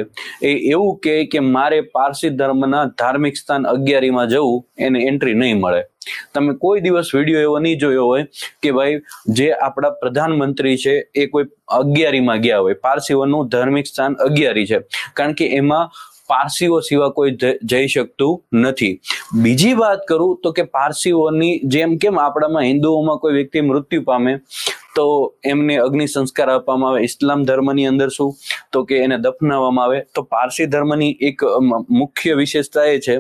એ એવું કહે કે મારે પારસી ધર્મના ધાર્મિક સ્થાન 11માં જવું, એને એન્ટ્રી નહીં મળે. તમે કોઈ દિવસ વિડીયો એવો નહીં જોયો હોય કે ભાઈ જે આપણા પ્રધાનમંત્રી છે એ કોઈ 11માં ગયા હોય. પારસીઓનું ધાર્મિક સ્થાન 11 છે, કારણ કે એમાં પારસીઓ સિવાય કોઈ જઈ શકતું નથી. બીજી વાત કરું તો કે પારસીઓની જેમ કેમ આપણામાં હિન્દુઓમાં કોઈ વ્યક્તિ મૃત્યુ પામે તો એમને અગ્નિ સંસ્કાર આપવામાં આવે, ઇસ્લામ ધર્મની અંદર શું તો કે એને દફનાવવામાં આવે. તો પારસી ધર્મની એક મુખ્ય વિશેષતા એ છે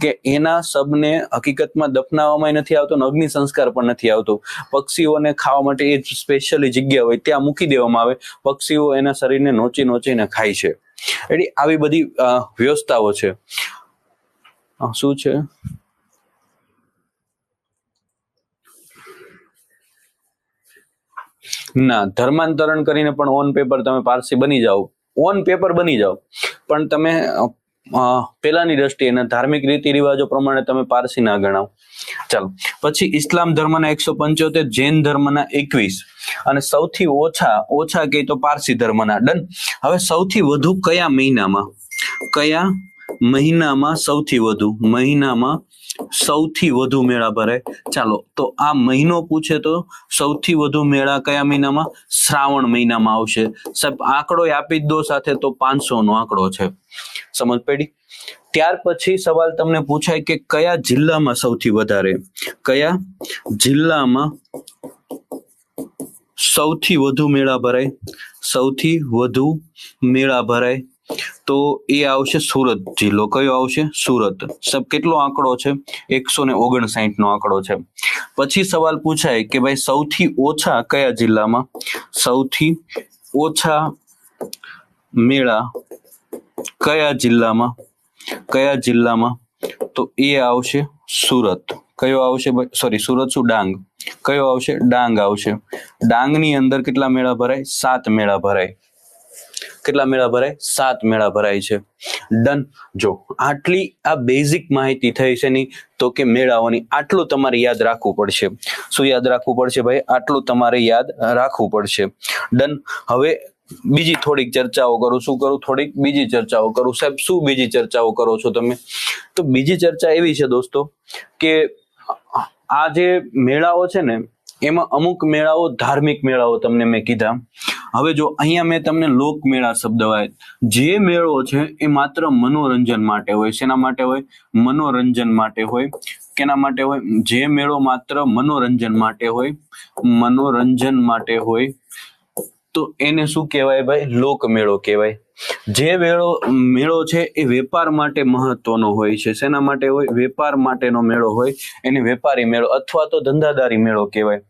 કે એના શબને હકીકતમાં દફનાવવામાં નથી આવતો, અગ્નિ સંસ્કાર પણ નથી આવતો. પક્ષીઓને ખાવા માટે એ સ્પેશિયલી જગ્યા હોય ત્યાં મૂકી દેવામાં આવે. પક્ષીઓ એના શરીરને નોચીને ખાય છે. એટલે આવી બધી વ્યવસ્થાઓ છે. શું છે? ના, ધર્માંતરણ કરીને પણ ઓન પેપર તમે પારસી બની જાઓ, ઓન પેપર બની જાઓ, પણ તમે પેલાની દ્રષ્ટિએ ધાર્મિક રીતિ રિવાજો પ્રમાણે તમે પારસી ના ગણાવ. ચાલો, પછી ઇસ્લામ ધર્મના 175, જૈન ધર્મના 21 અને સૌથી ઓછા કે તો પારસી ધર્મના. ડન. હવે સૌથી વધુ કયા મહિનામાં સૌથી વધુ મેળા ભરાય? ચાલો, તો આ મહિનો પૂછે તો સૌથી વધુ મેળા કયા મહિનામાં? શ્રાવણ મહિનામાં આવશે. સાહેબ આંકડો આપી દો સાથે, તો 500 નો આંકડો છે. સમજ પડી? ત્યાર પછી સવાલ તમને પૂછાય કે કયા જિલ્લામાં સૌથી વધારે, કયા જિલ્લામાં સૌથી વધુ મેળા ભરાય? સૌથી વધુ મેળા ભરાય તો એ આવશે સુરત જિલ્લો. કયો આવશે? સુરત. સબ કેટલો આંકડો છે? 159 નો આંકડો છે. પછી સવાલ પૂછાય કે ભાઈ સૌથી ઓછા કયા જિલ્લામાં? સૌથી ઓછા મેળા કયા જિલ્લામાં? તો એ આવશે સુરત. કયો આવશે? સોરી, સુરત શું, ડાંગ. કયો આવશે? ડાંગ આવશે. ડાંગની અંદર કેટલા મેળા ભરાય? 7 મેળા ભરાય. કેટલા મેળા ભરાય? 7 મેળા ભરાય છે. ડન. જો આટલી આ બેઝિક માહિતી થઈ છે ની તો કે મેળાઓની, આટલું તમારે યાદ રાખવું પડશે. શું યાદ રાખવું પડશે ભાઈ? આટલું તમારે યાદ રાખવું પડશે. ડન. હવે બીજી થોડીક ચર્ચાઓ કરું. શું કરું? થોડીક બીજી ચર્ચાઓ કરું. સાહેબ શું બીજી ચર્ચાઓ કરો છો તમે? તો બીજી ચર્ચા એવી છે દોસ્તો કે આ જે મેળાઓ છે ને એમાં અમુક મેળાઓ ધાર્મિક મેળાઓ તમને મેં કીધા. હવે જો અહીંયા મેં તમને લોકમેળા શબ્દ વાય, જે મેળો છે એ માત્ર મનોરંજન માટે હોય. શેના માટે હોય? મનોરંજન માટે હોય. કેના માટે હોય? જે મેળો માત્ર મનોરંજન માટે હોય તો એને શું કહેવાય ભાઈ? લોકમેળો કહેવાય. જે મેળો છે એ વેપાર માટે મહત્વનો હોય છે. શેના માટે હોય? વેપાર માટેનો મેળો હોય, એને વેપારી મેળો અથવા તો ધંધાદારી મેળો કહેવાય.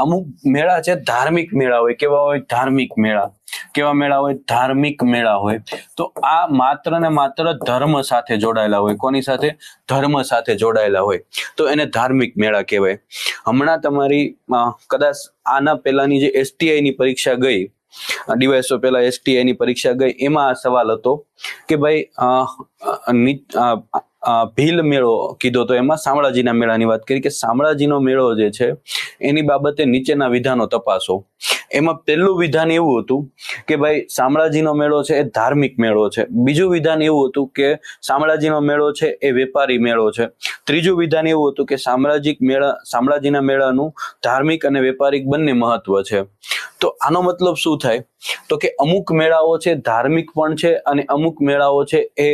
અમુક મેળા છે ધાર્મિક મેળા હોય. કેવા હોય? ધાર્મિક મેળા. કેવા મેળા હોય? ધાર્મિક મેળા હોય. તો આ માત્ર ને માત્ર ધર્મ સાથે જોડાયેલા હોય. કોની સાથે? ધર્મ સાથે જોડાયેલા હોય, તો એને ધાર્મિક મેળા કહેવાય. હમણાં તમારી કદાચ આના પહેલાની જે STI ની પરીક્ષા ગઈ, ડિવાઇસો પહેલા STI ની પરીક્ષા ગઈ, એમાં આ સવાલ હતો કે ભાઈ ભીલ મેળો કીધો તો એમાં શામળાજીના મેળાની વાત કરી કે શામળાજીનો મેળો જે છે એની બાબતે નીચેના વિધાનો તપાસો. એમાં પહેલું વિધાન એવું હતું કે ભાઈ શામળાજીનો મેળો છે એ ધાર્મિક મેળો છે. બીજું વિધાન એવું હતું કે શામળાજીનો મેળો છે એ વેપારી મેળો છે. ત્રીજું વિધાન એવું હતું કે શામળાજીના મેળાનું ધાર્મિક અને વેપારિક બંને મહત્વ છે. તો આનો મતલબ શું થાય? તો કે અમુક મેળાઓ છે ધાર્મિક પણ છે અને અમુક મેળાઓ છે એ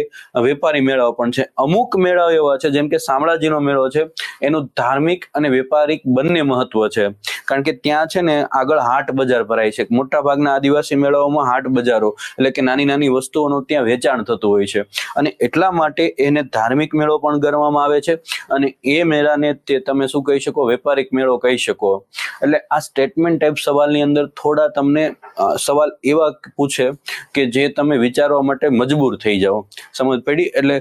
વેપારી મેળાઓ પણ છે. અમુક મેળાઓ એવા છે જેમ કે શામળાજીનો મેળો છે, એનું ધાર્મિક અને વેપારિક બંને મહત્વ છે. કારણ કે ત્યાં છે ને આગળ હાટ બજાર ભરાય છે. મોટા ભાગના આદિવાસી મેળાઓમાં હાટ બજારો એટલે કે નાની નાની વસ્તુઓનું ત્યાં વેચાણ થતું હોય છે, અને એટલા માટે એને ધાર્મિક મેળો પણ ગણવામાં આવે છે, અને એ મેળાને તે તમે શું કહી શકો? વેપારિક મેળો કહી શકો. એટલે આ સ્ટેટમેન્ટ ટાઈપ સવાલની અંદર થોડા તમને સવાલ એવા પૂછે કે જે તમે વિચારવા માટે મજબૂર થઈ જાઓ. સમજ પડી? એટલે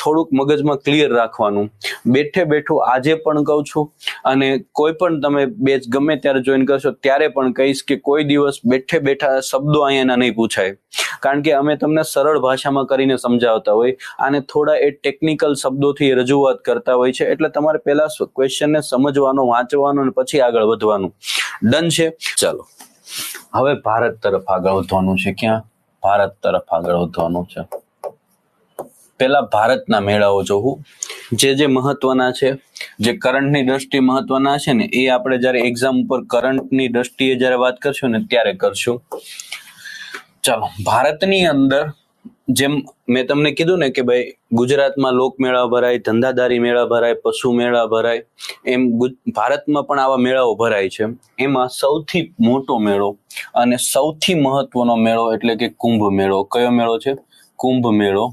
થોડુંક મગજમાં ક્લિયર રાખવાનું. બેઠે બેઠું આજે પણ કહું છું, અને કોઈ પણ તમે બેચ ગમે ત્યારે જોઈન કરશો ત્યારે પણ કહીશ કે કોઈ દિવસ બેઠે બેઠા શબ્દો અહીંયાના નહીં પૂછાય, કારણ કે અમે તમને સરળ ભાષામાં કરીને સમજાવતા હોય. આને થોડા એ ટેકનિકલ શબ્દોથી રજૂઆત કરતા હોય છે, એટલે તમારે પહેલા ક્વેશ્ચનને સમજવાનો, વાંચવાનો અને પછી આગળ વધવાનું. ડન છે? ચાલો હવે ભારત તરફ આગળ વધવાનું છે. ક્યાં? ભારત તરફ આગળ વધવાનું છે. પેલા ભારતના મેળાઓ જોવું, જે મહત્વના છે, જે કરંટની દ્રષ્ટિએ મહત્વના છે ને, એ આપણે જ્યારે એક્ઝામ ઉપર કરંટની દ્રષ્ટિએ જ્યારે વાત કરશું ને ત્યારે કરશું. ચાલો, ભારતની અંદર જેમ મેં તમને કીધું ને કે ભાઈ ગુજરાતમાં લોકમેળા ભરાય, ધંધાદારી મેળા ભરાય, પશુ મેળા ભરાય, એમ ભારતમાં પણ આવા મેળાઓ ભરાય છે. એમાં સૌથી મોટો મેળો અને સૌથી મહત્વનો મેળો એટલે કે કુંભ મેળો. કયો મેળો છે? કુંભ મેળો.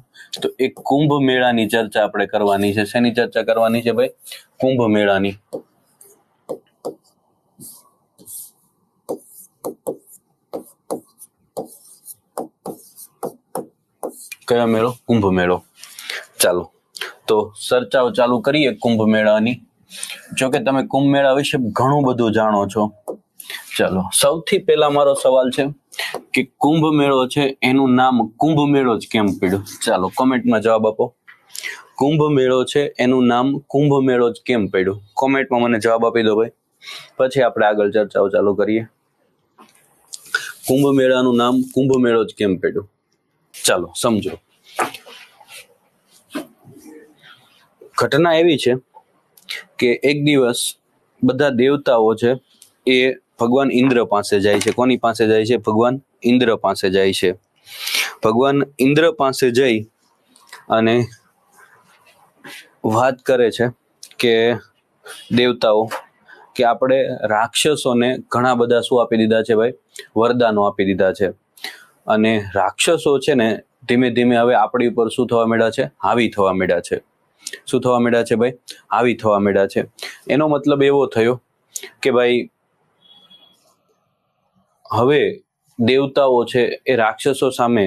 તો એ કુંભ મેળાની ચર્ચા આપણે કરવાની છે. શેની ચર્ચા કરવાની છે ભાઈ? કુંભ મેળાની. કયો મેળો? કુંભ મેળો. ચાલો તો ચર્ચાઓ ચાલુ કરીએ કુંભ મેળાની. જો કે તમે કુંભ મેળા વિશે ઘણું બધું જાણો છો. ચાલો, સૌથી પહેલા મારો સવાલ છે કે કુંભ મેળો છે એનું નામ કુંભ મેળો જ કેમ પડ્યું? ચાલો કોમેન્ટમાં જવાબ આપો. કુંભ મેળો છે એનું નામ કુંભ મેળો જ કેમ પડ્યું? કોમેન્ટમાં મને જવાબ આપી દો ભાઈ, પછી આપણે આગળ ચર્ચાઓ ચાલુ કરીએ. કુંભ મેળાનું નામ કુંભ મેળો જ કેમ પડ્યું? ચાલો સમજો. ઘટના એવી છે કે એક દિવસ બધા દેવતાઓ છે એ ભગવાન ઇન્દ્ર પાસે જાય છે. કોની પાસે જાય છે? ભગવાન ઇન્દ્ર પાસે જાય છે. ભગવાન ઇન્દ્ર પાસે જઈ અને વાત કરે છે કે દેવતાઓ, કે આપણે રાક્ષસોને ઘણા બધા શું આપી દીધા છે ભાઈ? વરદાનો આપી દીધા છે. અને રાક્ષસો છે ને ધીમે ધીમે હવે આપણી ઉપર શું થવા માંડ્યા છે? હાવી થવા માંડ્યા છે. શું થવા માંડ્યા છે ભાઈ? હાવી થવા માંડ્યા છે. એનો મતલબ એવો થયો કે ભાઈ હવે દેવતાઓ છે એ રાક્ષસો સામે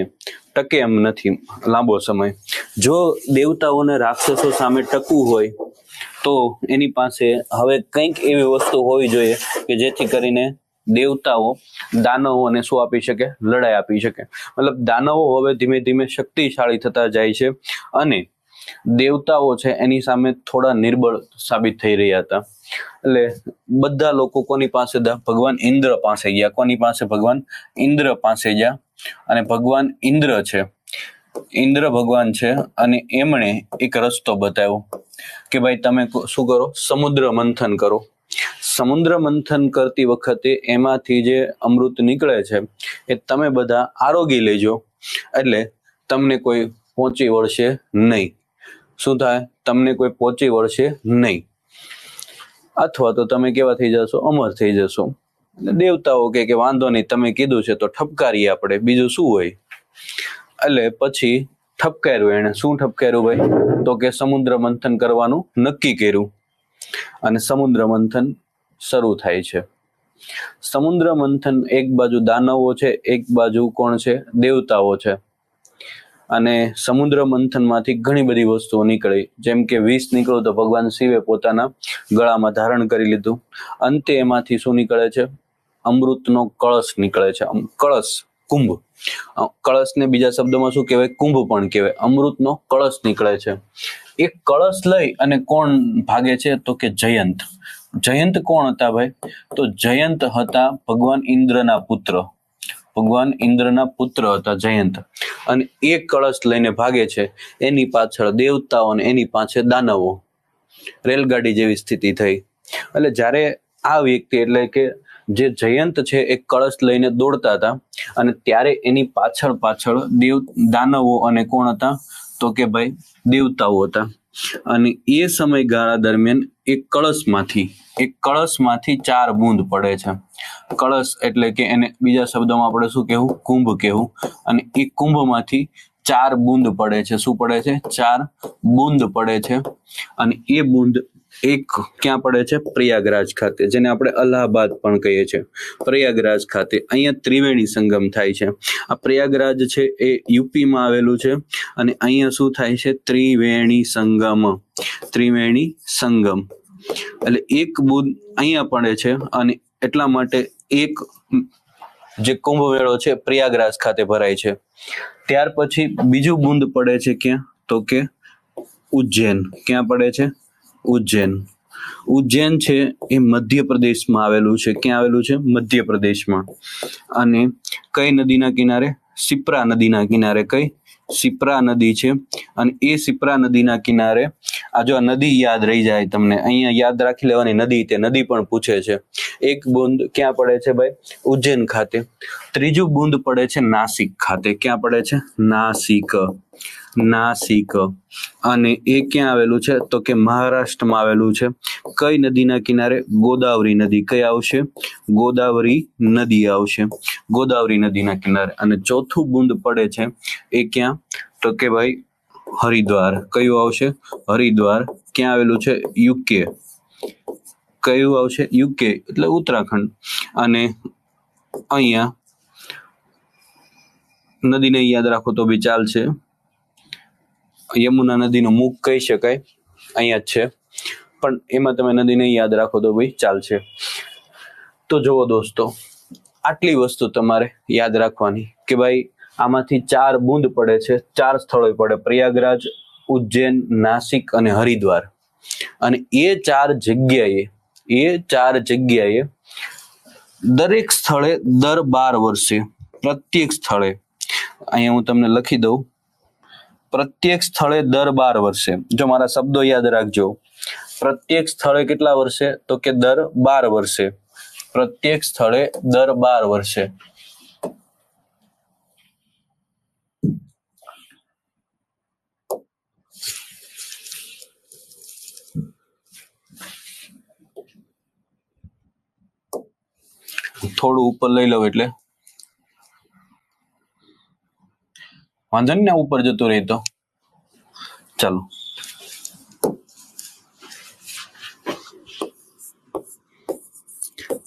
ટકે એમ નથી લાંબો સમય. જો દેવતાઓને રાક્ષસો સામે ટકવું હોય તો એની પાસે હવે કંઈક એવી વસ્તુ હોવી જોઈએ કે જેથી કરીને દેવતાઓ દાનવોને શું આપી શકે? લડાઈ આપી શકે. મતલબ દાનવો હવે ધીમે ધીમે શક્તિશાળી થતા જાય છે, અને દેવતાઓ છે એની સામે થોડા નિર્બળ સાબિત થઈ રહ્યા હતા. એટલે બધા લોકો કોની પાસે? ભગવાન ઇન્દ્ર પાસે ગયા. કોની પાસે? ભગવાન ઇન્દ્ર પાસે ગયા. અને ભગવાન ઇન્દ્ર છે, ઇન્દ્ર ભગવાન છે, અને એમણે એક રસ્તો બતાવ્યો કે ભાઈ તમે શું કરો? સમુદ્ર મંથન કરો. સમુદ્ર મંથન કરતી વખતે એમાંથી જે અમૃત નીકળે છે એ તમે બધા આરોગી લેજો, એટલે તમને કોઈ પહોંચી વળશે નહીં. શું થાય? તમને કોઈ પહોંચી વળશે નહીં, અથવા તો તમે કેવા થઈ જશો? અમર થઈ જશો. દેવતાઓ કે વાંધો નહીં, તમે કીધું છે તો ઠપકારીએ આપણે, બીજું શું હોય. એટલે પછી ઠપકાર્યું એને. શું ઠપકાર્યું ભાઈ? તો કે સમુદ્ર મંથન કરવાનું નક્કી કર્યું, અને સમુદ્ર મંથન શરૂ થાય છે. સમુદ્ર મંથન, એક બાજુ દાનવો છે, એક બાજુ કોણ છે? દેવતાઓ છે. અને સમુદ્ર મંથનમાંથી ઘણી બધી વસ્તુઓ નીકળી. જેમ કે વિષ નીકળ્યું તો ભગવાન શિવે પોતાના ગળામાં ધારણ કરી લીધું. અંતે એમાંથી શું નીકળે છે? અમૃતનો કળશ નીકળે છે. કળશ, કુંભ. કળશને બીજા શબ્દોમાં શું કહેવાય? કુંભ પણ કહેવાય. અમૃતનો કળશ નીકળે છે. એક કળશ લઈ અને કોણ ભાગે છે? તો કે જયંત. જયંત કોણ હતા ભાઈ? તો જયંત હતા ભગવાન ઇન્દ્રના પુત્ર. ભગવાન ઇન્દ્રના પુત્ર હતા જયંત. અને એક કળશ લઈને ભાગે છે. એની પાછળ દેવતાઓ અને એની પાછળ દાનવો. રેલગાડી જેવી સ્થિતિ થઈ. એટલે જ્યારે આ વ્યક્તિ એટલે કે જે જયંત છે એ કળશ લઈને દોડતા હતા અને ત્યારે એની પાછળ પાછળ દાનવો અને કોણ હતા તો કે ભાઈ દેવતાઓ હતા. અને એ સમયગાળા દરમિયાન એક કળશમાંથી 4 બૂંદ પડે છે. કળશ એટલે કે એને બીજા શબ્દોમાં આપણે શું કહેવું, કુંભ કહેવું. અને એ કુંભમાંથી 4 બૂંદ પડે છે. શું પડે છે? 4 બૂંદ પડે છે. અને એ બૂંદ એક ક્યાં પડે છે? પ્રયાગરાજ ખાતે, જેને આપણે અલ્હાબાદ પણ કહીએ છીએ. પ્રયાગરાજ ખાતે અહીંયા ત્રિવેણી સંગમ થાય છે. આ પ્રયાગરાજ છે એ યુપીમાં આવેલું છે અને અહીંયા શું થાય છે? ત્રિવેણી સંગમ. એટલે એક બૂંદ અહીંયા પડે છે અને એટલા માટે એક જે કુંભ મેળો છે પ્રયાગરાજ ખાતે ભરાય છે. ત્યાર પછી બીજું બૂંદ પડે છે ક્યાં તો કે ઉજ્જૈન. ક્યાં પડે છે? ઉજ્જૈન છે એ મધ્યપ્રદેશમાં આવેલું છે. ક્યાં આવેલું છે? મધ્યપ્રદેશમાં. અને કઈ નદીના કિનારે? શિપ્રા નદીના કિનારે. કઈ? શિપ્રા નદી છે. અને એ શિપ્રા નદીના કિનારે આ જો નદી યાદ રહી જાય તમને, અહીંયા યાદ રાખી લેવાની નદી, તે નદી પણ પૂછે છે. એક બૂંદ ક્યાં પડે છે ભાઈ? ઉજ્જૈન ખાતે. ત્રીજું બૂંદ પડે છે નાસિક ખાતે. ક્યાં પડે છે? નાસિક. અને એ ક્યાં આવેલું છે તો કે મહારાષ્ટ્રમાં આવેલું છે. કઈ નદીના કિનારે? ગોદાવરી નદી. કઈ આવશે? ગોદાવરી નદી આવશે. ગોદાવરી નદીના કિનારે. અને ચોથું બૂંદ પડે છે એ ક્યાં તો કે ભાઈ હરિદ્વાર. કયું આવશે? હરિદ્વાર. ક્યાં આવેલું છે? યુકે. કયું આવશે? યુકે એટલે ઉત્તરાખંડ. અને અહીંયા નદીને યાદ રાખો તો બી ચાલશે. યમુના નદીનું મુખ કહી શકાય, અહીંયા જ છે, પણ એમાં તમે નદીને યાદ રાખો તો ભાઈ ચાલશે. તો જુઓ દોસ્તો, આટલી વસ્તુ તમારે યાદ રાખવાની કે ભાઈ આમાંથી 4 બૂંદ પડે છે, 4 સ્થળોએ પડે: પ્રયાગરાજ, ઉજ્જૈન, નાસિક અને હરિદ્વાર. અને એ 4 જગ્યાએ દરેક સ્થળે દર 12 વર્ષે પ્રત્યેક સ્થળે, અહીંયા હું તમને લખી દઉં, પ્રત્યેક સ્થળે દર 12 વર્ષે, જો મારા શબ્દો યાદ રાખજો, પ્રત્યેક સ્થળે કેટલા વર્ષે તો કે દર 12 વર્ષે. પ્રત્યેક સ્થળે દર 12 વર્ષે. થોડું ઉપર લઈ લઉં એટલે વાંધો નહીં ને, ઉપર જતું રહી તો ચાલો.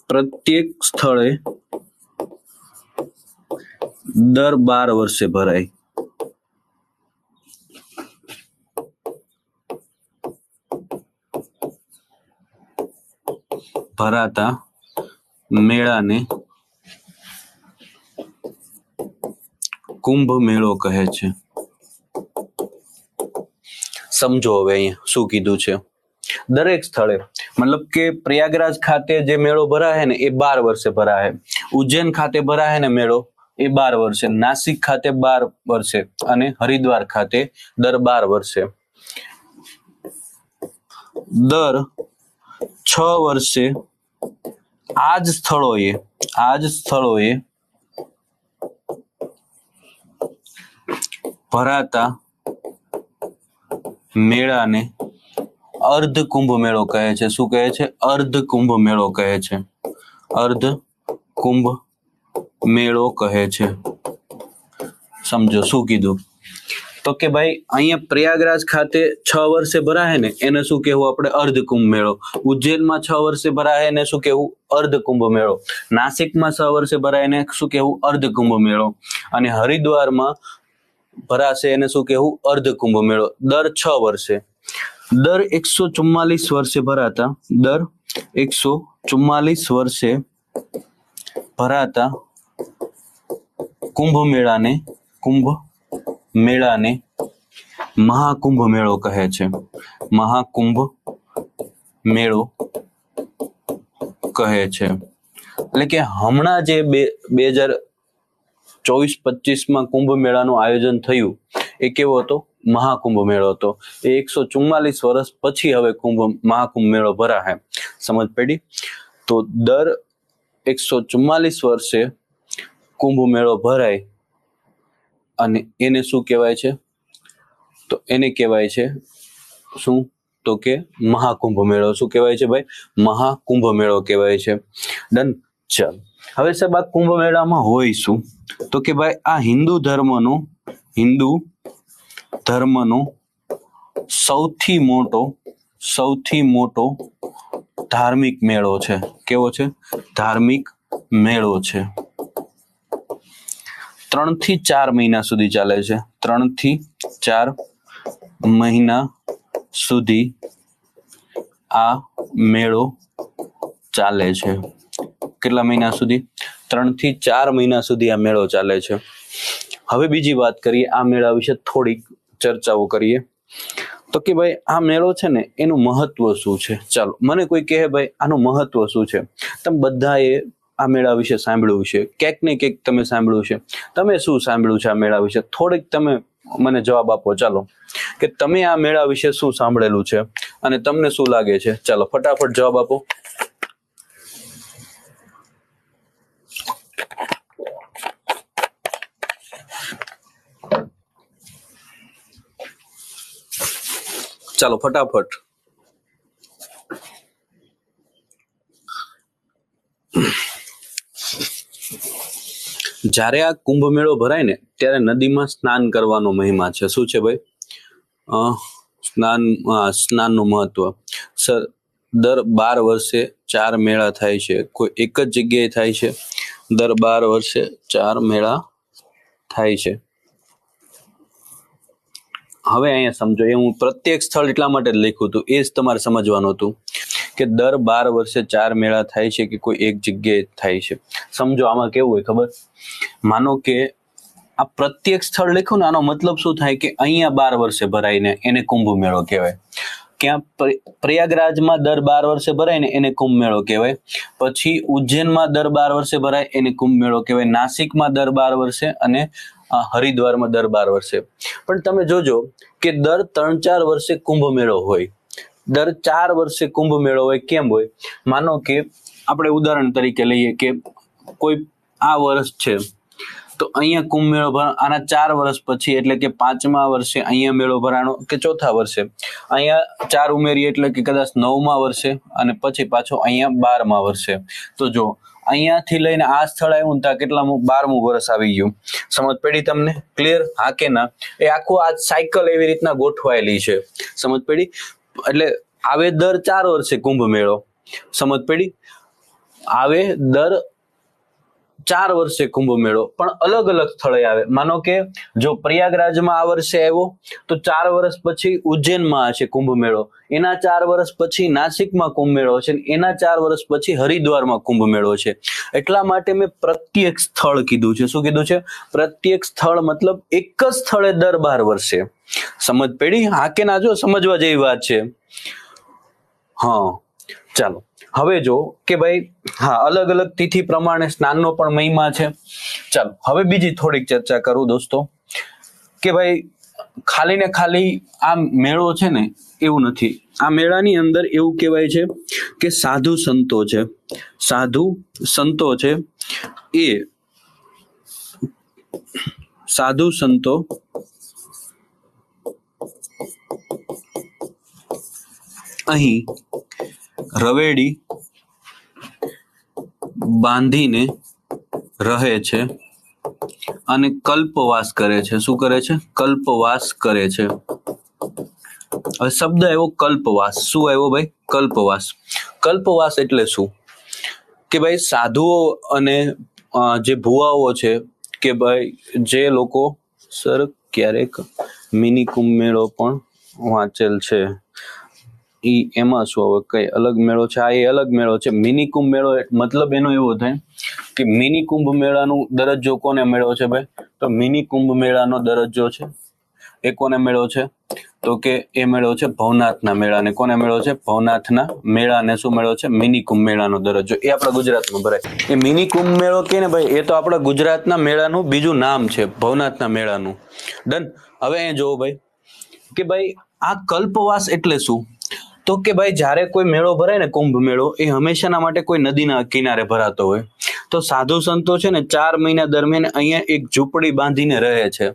પ્રત્યેક સ્થળે દર 12 વર્ષે ભરાય. ભરાતા મેળાને કુંભ મેળો કહે છે. સમજો હવે અહીંયા શું કીધું છે. દરેક સ્થળે મતલબ કે પ્રયાગરાજ ખાતે જે મેળો ભરાય ને એ 12 વર્ષે ભરાય. ઉજ્જૈન ખાતે ભરાય ને મેળો એ 12 વર્ષે. નાસિક ખાતે 12 વર્ષે અને હરિદ્વાર ખાતે દર 12 વર્ષે. દર 6 વર્ષે આ જ સ્થળોએ ભરાતા મેળાને અર્ધ કુંભ મેળો કહે છે. શું કહે છે? અર્ધ કુંભ મેળો કહે છે. અર્ધ કુંભ મેળો કહે છે. સમજો શું કીધું તો કે ભાઈ અહીંયા પ્રયાગરાજ ખાતે 6 વર્ષે ભરાય ને એને શું કહેવું આપણે? અર્ધ કુંભ મેળો. ઉજ્જૈનમાં 6 વર્ષે ભરાય એને શું કહેવું? અર્ધ કુંભ મેળો. નાસિકમાં 6 વર્ષે ભરાય એને શું કહેવું? અર્ધ કુંભ મેળો. અને હરિદ્વારમાં ભરાશે એને શું કહેવું? અર્ધ કુંભ મેળો. દર 6 વર્ષે. દર 144 વર્ષે ભરાતા, દર 144 વર્ષે ભરાતા કુંભ મેળાને મહાકુંભ મેળો કહે છે. મહાકુંભ મેળો કહે છે. એટલે કે હમણાં જે 2024-25માં કુંભ મેળાનું આયોજન થયું એ કેવો હતો? મહાકુંભ મેળો હતો. એ 144 વર્ષ પછી હવે મહાકુંભ મેળો ભરાય. સમજ પડી? તો દર 144 વર્ષે કુંભ મેળો ભરાય અને એને શું કહેવાય છે? તો એને કહેવાય છે શું? તો કે મહાકુંભ મેળો. શું કહેવાય છે ભાઈ? મહાકુંભ મેળો કહેવાય છે. ડન. ચાલ, હવે સાહેબ આ કુંભ મેળામાં હોય શું? તો કે ભાઈ આ હિન્દુ ધર્મનો સૌથી મોટો ધાર્મિક મેળો છે. કેવો છે? ધાર્મિક મેળો છે. 3 થી 4 મહિના સુધી ચાલે છે. 3 થી 4 મહિના સુધી આ મેળો ચાલે છે. કેટલા મહિના સુધી? 3 થી 4 મહિના સુધી આ મેળો ચાલે છે. હવે બીજી વાત કરીએ, આ મેળા વિશે થોડીક ચર્ચાઓ કરીએ. તો કે ભાઈ આ મેળો છે ને એનું મહત્વ શું છે? ચાલો મને કોઈ કહે ભાઈ આનું મહત્વ શું છે? તમે બધાએ આ મેળા વિશે સાંભળ્યું છે, ક્યાંક ને ક્યાંક તમે સાંભળ્યું છે. તમે શું સાંભળ્યું છે આ મેળા વિશે? થોડીક તમે મને જવાબ આપો. ચાલો, કે તમે આ મેળા વિશે શું સાંભળેલું છે અને તમને શું લાગે છે? ચાલો ફટાફટ જવાબ આપો. ચાલો ફટાફટ. જ્યારે આ કુંભ મેળો ભરાય ને ત્યારે નદીમાં સ્નાન કરવાનો મહિમા છે. શું છે ભાઈ? સ્નાનનું મહત્વ. સર, દર 12 વર્ષે 4 મેળા થાય છે. કોઈ એક જ જગ્યાએ થાય છે? દર 12 વર્ષે 4 મેળા થાય છે. હવે અહીંયા સમજો, એ હું પ્રત્યેક સ્થળ એટલા માટે જ લખ્યું હતું, એ જ તમારે સમજવાનું હતું કે દર 12 વર્ષે 4 મેળા થાય છે કે કોઈ એક જગ્યાએ થાય છે. સમજો આમાં કેવું હોય ખબર? માનો કે આ પ્રત્યેક સ્થળ લખ્યું ને, આનો મતલબ શું થાય કે અહીંયા 12 વર્ષે ભરાઈને એને કુંભ મેળો કહેવાય. ક્યાં? પ્રયાગરાજમાં દર 12 વર્ષે ભરાય ને એને કુંભ મેળો કહેવાય. પછી ઉજ્જૈનમાં દર 12 વર્ષે ભરાય એને કુંભ મેળો કહેવાય. નાસિકમાં દર 12 વર્ષે અને હરિદ્વારમાં દર 12 વર્ષે. પણ તમે જોજો કે દર 3-4 વર્ષે કુંભ મેળો હોય. દર 4 વર્ષે કુંભ મેળો હોય. કેમ હોય? માનો કે આપણે ઉદાહરણ તરીકે લઈએ કે કોઈ આ વર્ષ છે તો અહીંયા કુંભ મેળો ભરાણો, આના 4 વર્ષ પછી એટલે કે 5મા વર્ષે અહીંયા મેળો ભરાણો કે ચોથા વર્ષે અહીંયા 4 ઉમેરીએ એટલે કે કદાચ 9મા વર્ષે અને પછી પાછો અહીંયા 12મા વર્ષે. તો જો અહીંયાથી લઈને આ સ્થળ આવ્યું ત્યાં કેટલામું? 12મું વર્ષ આવી ગયું. સમજ પડી તમને? ક્લિયર? હા કે ના? એ આખું આ સાયકલ એવી રીતના ગોઠવાયેલી છે. સમજ પડી? એટલે આવે દર 4 વર્ષે કુંભ મેળો. સમજ પડી? આવે દર 4 વર્ષે કુંભ મેળો, પણ અલગ અલગ સ્થળે આવે. માનો કે જો પ્રયાગરાજમાં આ વર્ષે આવ્યો તો 4 વર્ષ પછી ઉજ્જૈનમાં હશે કુંભ મેળો, એના 4 વર્ષ પછી નાસિકમાં કુંભ મેળો છે, એના 4 વર્ષ પછી હરિદ્વારમાં કુંભ મેળો છે. એટલા માટે મેં પ્રત્યેક સ્થળ કીધું છે. શું કીધું છે? પ્રત્યેક સ્થળ મતલબ એક જ સ્થળે દર 12 વર્ષે. સમજ પડી? હા કે ના? જો સમજવા જેવી વાત છે. હા, ચાલો હવે જો કે ભાઈ હા, અલગ અલગ તિથિ પ્રમાણે સ્નાનનો પણ મહિમા છે. ચાલો હવે બીજી થોડીક ચર્ચા કરું દોસ્તો, કે ભાઈ ખાલી ને ખાલી આ મેળો છે ને એવું નથી. આ મેળાની અંદર એવું કહેવાય છે કે સાધુ સંતો છે એ સાધુ સંતો અહીં રવેડી બાંધીને રહે છે અને કલ્પવાસ કરે છે. શું કરે છે? કલ્પવાસ કરે છે. હવે શબ્દ આવ્યો કલ્પવાસ. શું આવ્યો ભાઈ? કલ્પવાસ. કલ્પવાસ એટલે શું? કે ભાઈ સાધુઓ અને જે ભુવાઓ છે કે ભાઈ જે લોકો, સર ક્યારેક મિની કુંભ મેળો પણ વાંચેલ છે, એમાં શું હવે કઈ અલગ મેળો છે? આ એ અલગ મેળો છે. મિની કુંભ મેળો મતલબ એનો એવો થાય કે મિની કુંભ મેળાનું દરજ્જો કોને મેળો છે ભાઈ? તો મિની કુંભ મેળાનો દરજ્જો છે એ કોને મેળો છે? તો કે એ મેળો છે ભવનાથના મેળાને. કોને મેળો છે? ભવનાથના મેળાને શું મેળો છે? મિની કુંભ મેળાનો દરજ્જો. એ આપણા ગુજરાતમાં ભરાય. એ મિની કુંભ મેળો કે ને ભાઈ, એ તો આપણા ગુજરાતના મેળાનું બીજું નામ છે, ભવનાથના મેળાનું. ડન. હવે અહીંયા જોવો ભાઈ કે ભાઈ આ કલ્પવાસ એટલે શું? તો કે ભાઈ જ્યારે કોઈ મેળો ભરાય ને કુંભ મેળો, એ હંમેશાના માટે કોઈ નદીના કિનારે ભરાતો હોય. તો સાધુ સંતો છે ને 4 મહિના દરમિયાન અહીંયા એક ઝૂંપડી બાંધીને રહે છે.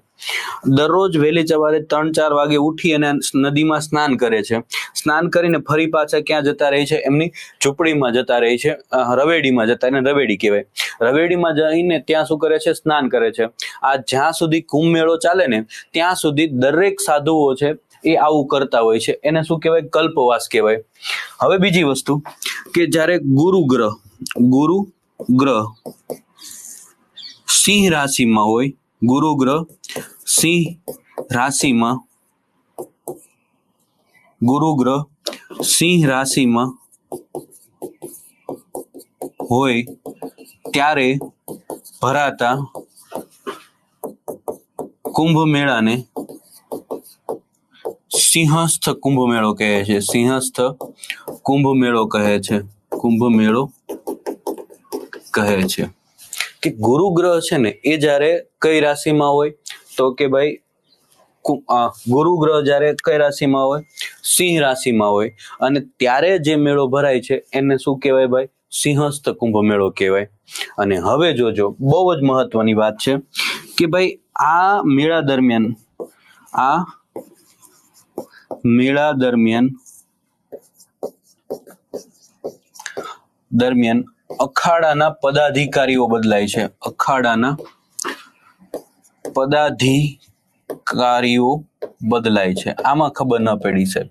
દરરોજ વહેલી સવારે 3-4 વાગે ઉઠી અને નદીમાં સ્નાન કરે છે. સ્નાન કરીને ફરી પાછા ક્યાં જતા રહે છે? એમની ઝૂંપડીમાં જતા રહે છે, રવેડીમાં જતા, એને રવેડી કહેવાય. રવેડીમાં જઈને ત્યાં શું કરે છે? સ્નાન કરે છે. આ જ્યાં સુધી કુંભ મેળો ચાલે ને ત્યાં સુધી દરેક સાધુઓ છે એ આવું કરતા હોય છે. એને શું કહેવાય? કલ્પવાસ કહેવાય. હવે બીજી વસ્તુ કે જ્યારે ગુરુ ગ્રહ સિંહ રાશિમાં હોય, ગુરુ ગ્રહ સિંહ રાશિમાં હોય ત્યારે ભરાતા કુંભ મેળાને સિંહસ્થ કુંભ મેળો કહે છે. સિંહસ્થ કુંભ મેળો કહે છે. કે ગુરુ ગ્રહ છે ને એ જ્યારે કઈ રાશિમાં હોય તો કે ભાઈ ગુરુ ગ્રહ જ્યારે કઈ રાશિમાં હોય? સિંહ રાશિમાં હોય. અને ત્યારે જે મેળો ભરાય છે એને શું કહેવાય ભાઈ? સિંહસ્થ કુંભ મેળો કહેવાય. અને હવે જોજો, બહુ જ મહત્વની વાત છે કે ભાઈ આ મેળા દરમિયાન અખાડાના પદાધિકારીઓ બદલાય છે. અખાડાના પદાધિકારીઓ બદલાય છે. આમાં ખબર ન પડી છે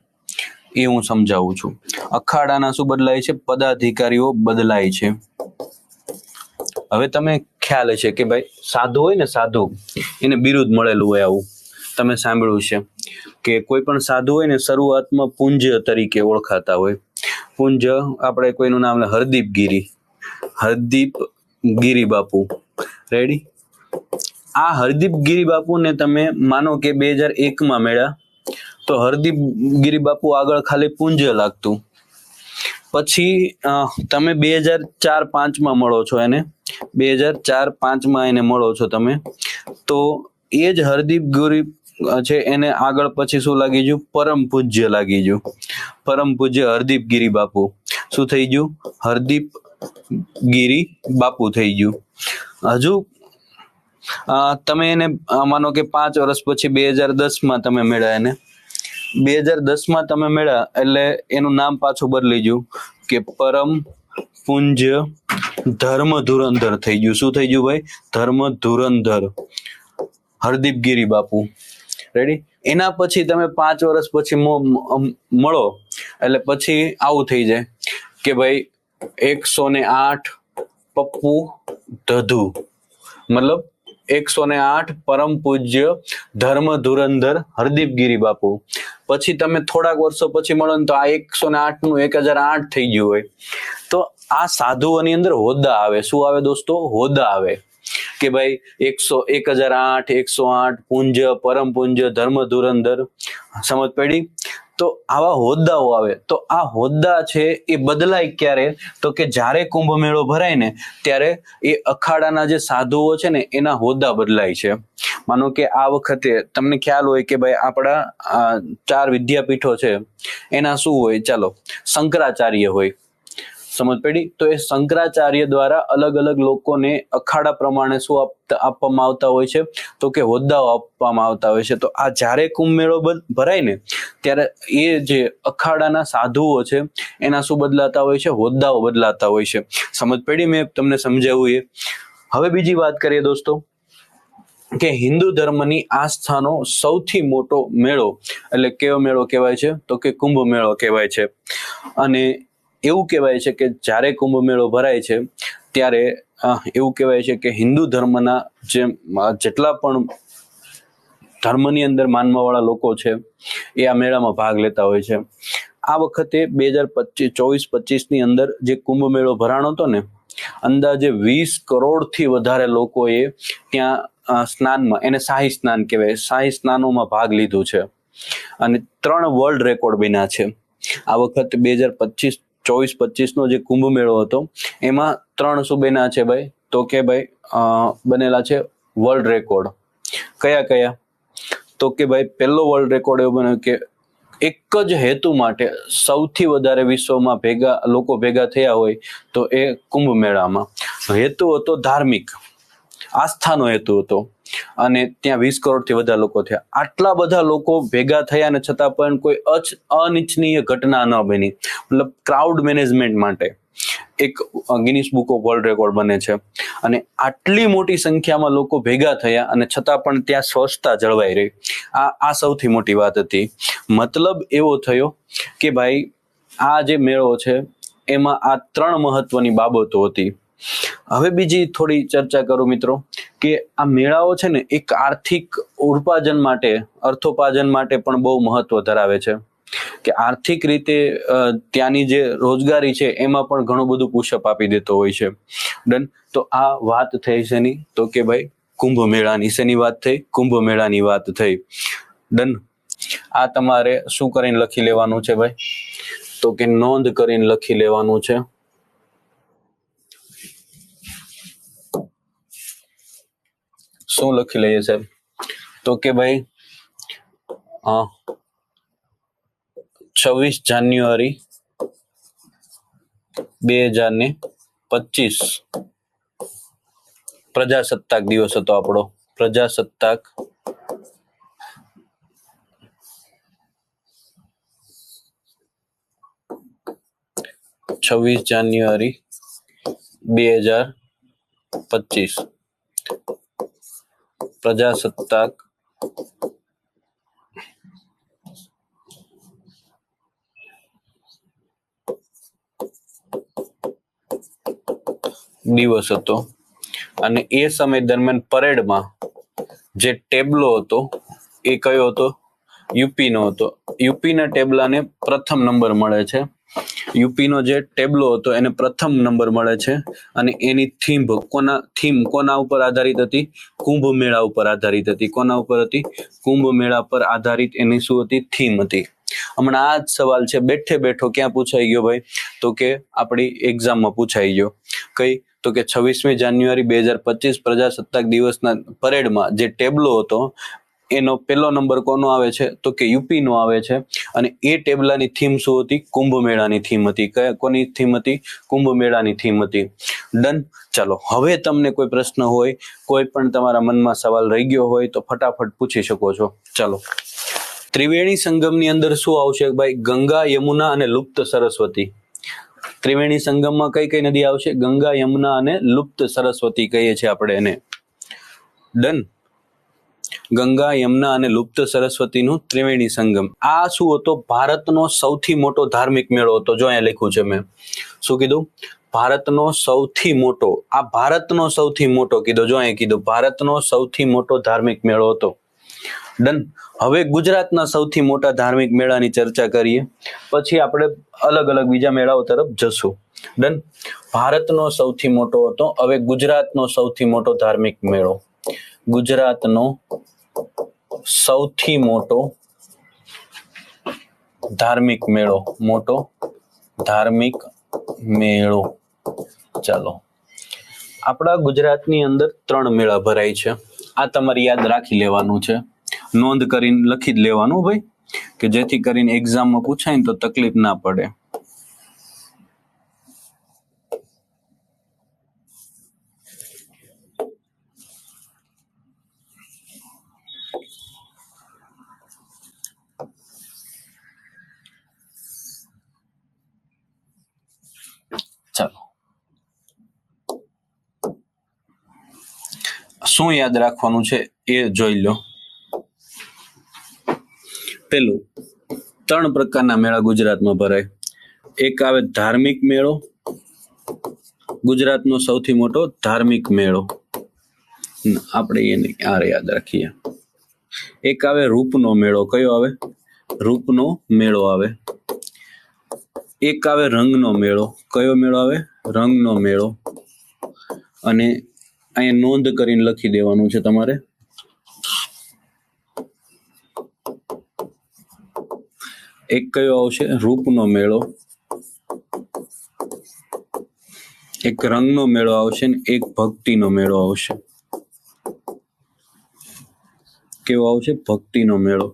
એ હું સમજાવું છું. અખાડાના શું બદલાય છે? પદાધિકારીઓ બદલાય છે. હવે તમે ખ્યાલ હશે કે ભાઈ સાધુ હોય ને, સાધુ એને બિરુદ મળેલું હોય. આવું તમે સાંભળ્યું છે કે કોઈ પણ સાધુ હોય ને શરૂઆતમાં પુંજ તરીકે ઓળખાતા હોય. પુંજ, આપણે કોઈનું નામ લે, હરદીપ ગીરી બાપુ. રેડી? આ હરદીપ ગીરી બાપુને તમે માનો કે 2001માં મળ્યા તો હરદીપ ગીરી બાપુ આગળ ખાલી પુંજ લાગતું. પછી તમે 2004-05માં મળો છો એને, 2004-05માં એને મળો છો તમે, તો એ જ હરદીપ ગીરી છે એને આગળ પછી શું લાગી ગયું? પરમ પૂજ્ય લાગી ગયું. પરમ પૂજ્ય હરદીપ ગીરી બાપુ. શું થઈ ગયું? હરદીપ ગીરી બાપુ થઈ ગયું. હજુ તમે એને માનો કે 5 વર્ષ પછી 2010માં તમે મળ્યા એને, 2010માં તમે મળ્યા એટલે એનું નામ પાછું બદલી ગયું કે પરમ પૂજ્ય ધર્મ ધુરંધર થઈ ગયું. શું થઈ ગયું ભાઈ? ધર્મ ધુરંધર હરદીપ ગીરી બાપુ. રેડી? એના પછી તમે 5 વર્ષ પછી મળો એટલે પછી આવું થઈ જાય કે ભાઈ 108 પપ્પુ ધધુ, મતલબ 108 પરમ પૂજ્ય ધર્મ ધુરંધર હરદીપ ગીરી બાપુ. પછી તમે થોડાક વર્ષો પછી મળો ને તો આ 108 નું 1008 થઈ ગયું હોય. તો આ સાધુઓની અંદર હોદ્દા આવે. શું આવે દોસ્તો? હોદ્દા આવે કે ભાઈ 1008, 108 પુંજ, પરમ પુંજ, ધર્મ ધુરંધર. સમજ પડી? તો આવા હોદ્દાઓ આવે. તો આ હોદ્દા છે એ બદલાય ક્યારે? તો કે જ્યારે કુંભ મેળો ભરાય ને ત્યારે એ અખાડાના જે સાધુઓ છે ને એના હોદ્દા બદલાય છે. માનો કે આ વખતે તમને ખ્યાલ હોય કે ભાઈ આપણા 4 વિદ્યાપીઠો છે એના શું હોય? ચાલો, શંકરાચાર્ય હોય. સમજ પડી? તો એ શંકરાચાર્ય દ્વારા અલગ અલગ લોકોને અખાડા પ્રમાણે શું આપવામાં આવતા હોય છે? તો કે હોદ્દાઓ આપવામાં આવતા હોય છે. તો આ જ્યારે કુંભ મેળો ભરાય ને ત્યારે એ જે અખાડાના સાધુઓ છે એના શું બદલાતા હોય છે? હોદ્દાઓ બદલાતા હોય છે. સમજ પડી? મેં તમને સમજાવ્યું એ. હવે બીજી વાત કરીએ દોસ્તો કે હિન્દુ ધર્મની આસ્થાનો સૌથી મોટો મેળો એટલે કેવો મેળો કહેવાય છે? તો કે કુંભ મેળો કહેવાય છે. અને એવું કહેવાય છે કે જ્યારે કુંભ મેળો ભરાય છે ત્યારે એવું કહેવાય છે કે હિન્દુ ધર્મના જેટલા પણ ધર્મની અંદર માનવાવાળા લોકો છે એ આ મેળામાં ભાગ લેતા હોય છે. આ વખતે 2024-25ની અંદર જે કુંભ મેળો ભરાણો હતો ને, અંદાજે 20 કરોડથી વધારે લોકોએ ત્યાં સ્નાનમાં, એને શાહી સ્નાન કહેવાય, શાહી સ્નાનોમાં ભાગ લીધું છે. અને 3 વર્લ્ડ રેકોર્ડ બન્યા છે. આ વખતે 2024-25નો જે કુંભ મેળો હતો એમાં 3 શું બન્યા છે ભાઈ? તો કે ભાઈ બનેલા છે વર્લ્ડ રેકોર્ડ. કયા કયા? તો કે ભાઈ પહેલો વર્લ્ડ રેકોર્ડ એવો બન્યો કે એક જ હેતુ માટે સૌથી વધારે વિશ્વમાં લોકો ભેગા થયા હોય તો એ કુંભ મેળામાં. હેતુ હતો ધાર્મિક, આસ્થાનો હેતુ હતો, અને ત્યાં 20 કરોડથી વધારે લોકો થયા. આટલા બધા લોકો ભેગા થયા અને છતાં પણ કોઈ અનિચ્છનીય ઘટના ન બની. મતલબ ક્રાઉડ મેનેજમેન્ટ માટે એક Guinness book of world record બને છે. અને આટલી મોટી સંખ્યામાં લોકો ભેગા થયા અને છતાં પણ ત્યાં સ્વચ્છતા જળવાઈ રહી. આ સૌથી મોટી વાત હતી. મતલબ એવો થયો કે ભાઈ આ જે મેળો છે એમાં આ 3 મહત્વની બાબતો હતી. હવે બીજી થોડી ચર્ચા કરું મિત્રો, કે આ મેળાઓ છે ને એક આર્થિક ઉપાર્જન માટે, અર્થોપાર્જન માટે પણ બહુ મહત્વ ધરાવે છે. કે આર્થિક રીતે ત્યાંની જે રોજગારી છે એમાં પણ ઘણું બધું પુશઅપ આપી દેતો હોય છે. ડન. તો આ વાત થઈ છે ની, તો કે ભાઈ કુંભ મેળાની. શેની વાત થઈ? કુંભ મેળાની વાત થઈ. ડન. આ તમારે શું કરીને લખી લેવાનું છે ભાઈ? તો કે નોંધ કરીને લખી લેવાનું છે. શું લખી લઈએ સાહેબ? તો કે ભાઈ 26 જાન્યુઆરી 2025 પ્રજાસત્તાક દિવસ હતો આપણો. પ્રજાસત્તાક જાન્યુઆરી 2025 પ્રજાસત્તાક દિવસ હતો. અને એ સમય દરમિયાન પરેડમાં જે ટેબલો હતો એ કયો હતો? યુપીનો હતો. યુપીના ટેબલાને પ્રથમ નંબર મળે છે. યુપીનો જે ટેબલો હતો એને પ્રથમ નંબર મળે છે. અને એની થીમ કોના ઉપર આધારિત હતી? કુંભ મેળા ઉપર આધારિત હતી. કોના ઉપર હતી? કુંભ મેળા પર આધારિત એની શું હતી? થીમ હતી. હમણાં આ જ સવાલ છે બેઠે બેઠો ક્યાં પૂછાઈ ગયો ભાઈ? તો કે આપણી એક્ઝામમાં પૂછાઈ ગયો. કઈ? તો કે 26 જાન્યુઆરી 2025 પ્રજાસત્તાક દિવસના પરેડમાં જે ટેબલો હતો એનો પહેલો નંબર કોનો આવે છે? તો કે યુપીનો આવે છે. અને એ ટેબલાની થીમ શું હતી? કુંભ મેળાની થીમ હતી. કોની થીમ હતી? કુંભ મેળાની થીમ હતી. ડન. ચાલો, હવે તમને કોઈ પ્રશ્ન હોય, કોઈ પણ તમારા મનમાં સવાલ રહી ગયો હોય તો ફટાફટ પૂછી શકો છો. ચાલો, ત્રિવેણી સંગમની અંદર શું આવશે ભાઈ? ગંગા, યમુના અને લુપ્ત સરસ્વતી. ત્રિવેણી સંગમમાં કઈ કઈ નદી આવશે? ગંગા, યમુના અને લુપ્ત સરસ્વતી કહીએ છીએ આપણે એને. ડન. ગંગા, યમુના અને લુપ્ત સરસ્વતીનું ત્રિવેણી સંગમ. આ શું હતો? ભારતનો સૌથી મોટો ધાર્મિક મેળો હતો. જો અહીંયા લખ્યું છે મેં. શું કીધું? ભારતનો સૌથી મોટો. આ ભારતનો સૌથી મોટો કીધો. જો અહીંયા કીધું ભારતનો સૌથી મોટો ધાર્મિક મેળો હતો. ડન. હવે ગુજરાતના સૌથી મોટા ધાર્મિક મેળાની ચર્ચા કરીએ, પછી આપણે અલગ અલગ બીજા મેળાઓ તરફ જશું. ડન. ભારતનો સૌથી મોટો હતો. હવે ગુજરાતનો સૌથી મોટો ધાર્મિક મેળો. ગુજરાતનો સૌથી મોટો ધાર્મિક મેળો. મોટો ધાર્મિક મેળો. ચાલો, આપણા ગુજરાતની અંદર 3 મેળા ભરાય છે. આ તમારે યાદ રાખી લેવાનું છે. નોંધ કરીને લખી જ લેવાનું ભાઈ, કે જેથી કરીને એક્ઝામમાં પૂછાય ને તો તકલીફ ના પડે. ચાલો, શું યાદ રાખવાનું છે એ જોઈ લો. પેલું, 3 પ્રકારના મેળા ગુજરાતમાં ભરાય. એક આવે ધાર્મિક મેળો. ગુજરાતનો સૌથી મોટો ધાર્મિક મેળો. આપણે એને યાદ રાખીએ. એક આવે રૂપનો મેળો. કયો આવે? રૂપનો મેળો આવે. એક આવે રંગનો મેળો. કયો મેળો આવે? રંગનો મેળો. અને અહીંયા નોંધ કરીને લખી દેવાનું છે તમારે. એક કયો આવશે? રૂપનો મેળો. એક રંગનો મેળો આવશે ને એક ભક્તિનો મેળો આવશે. કેવો આવશે? ભક્તિનો મેળો.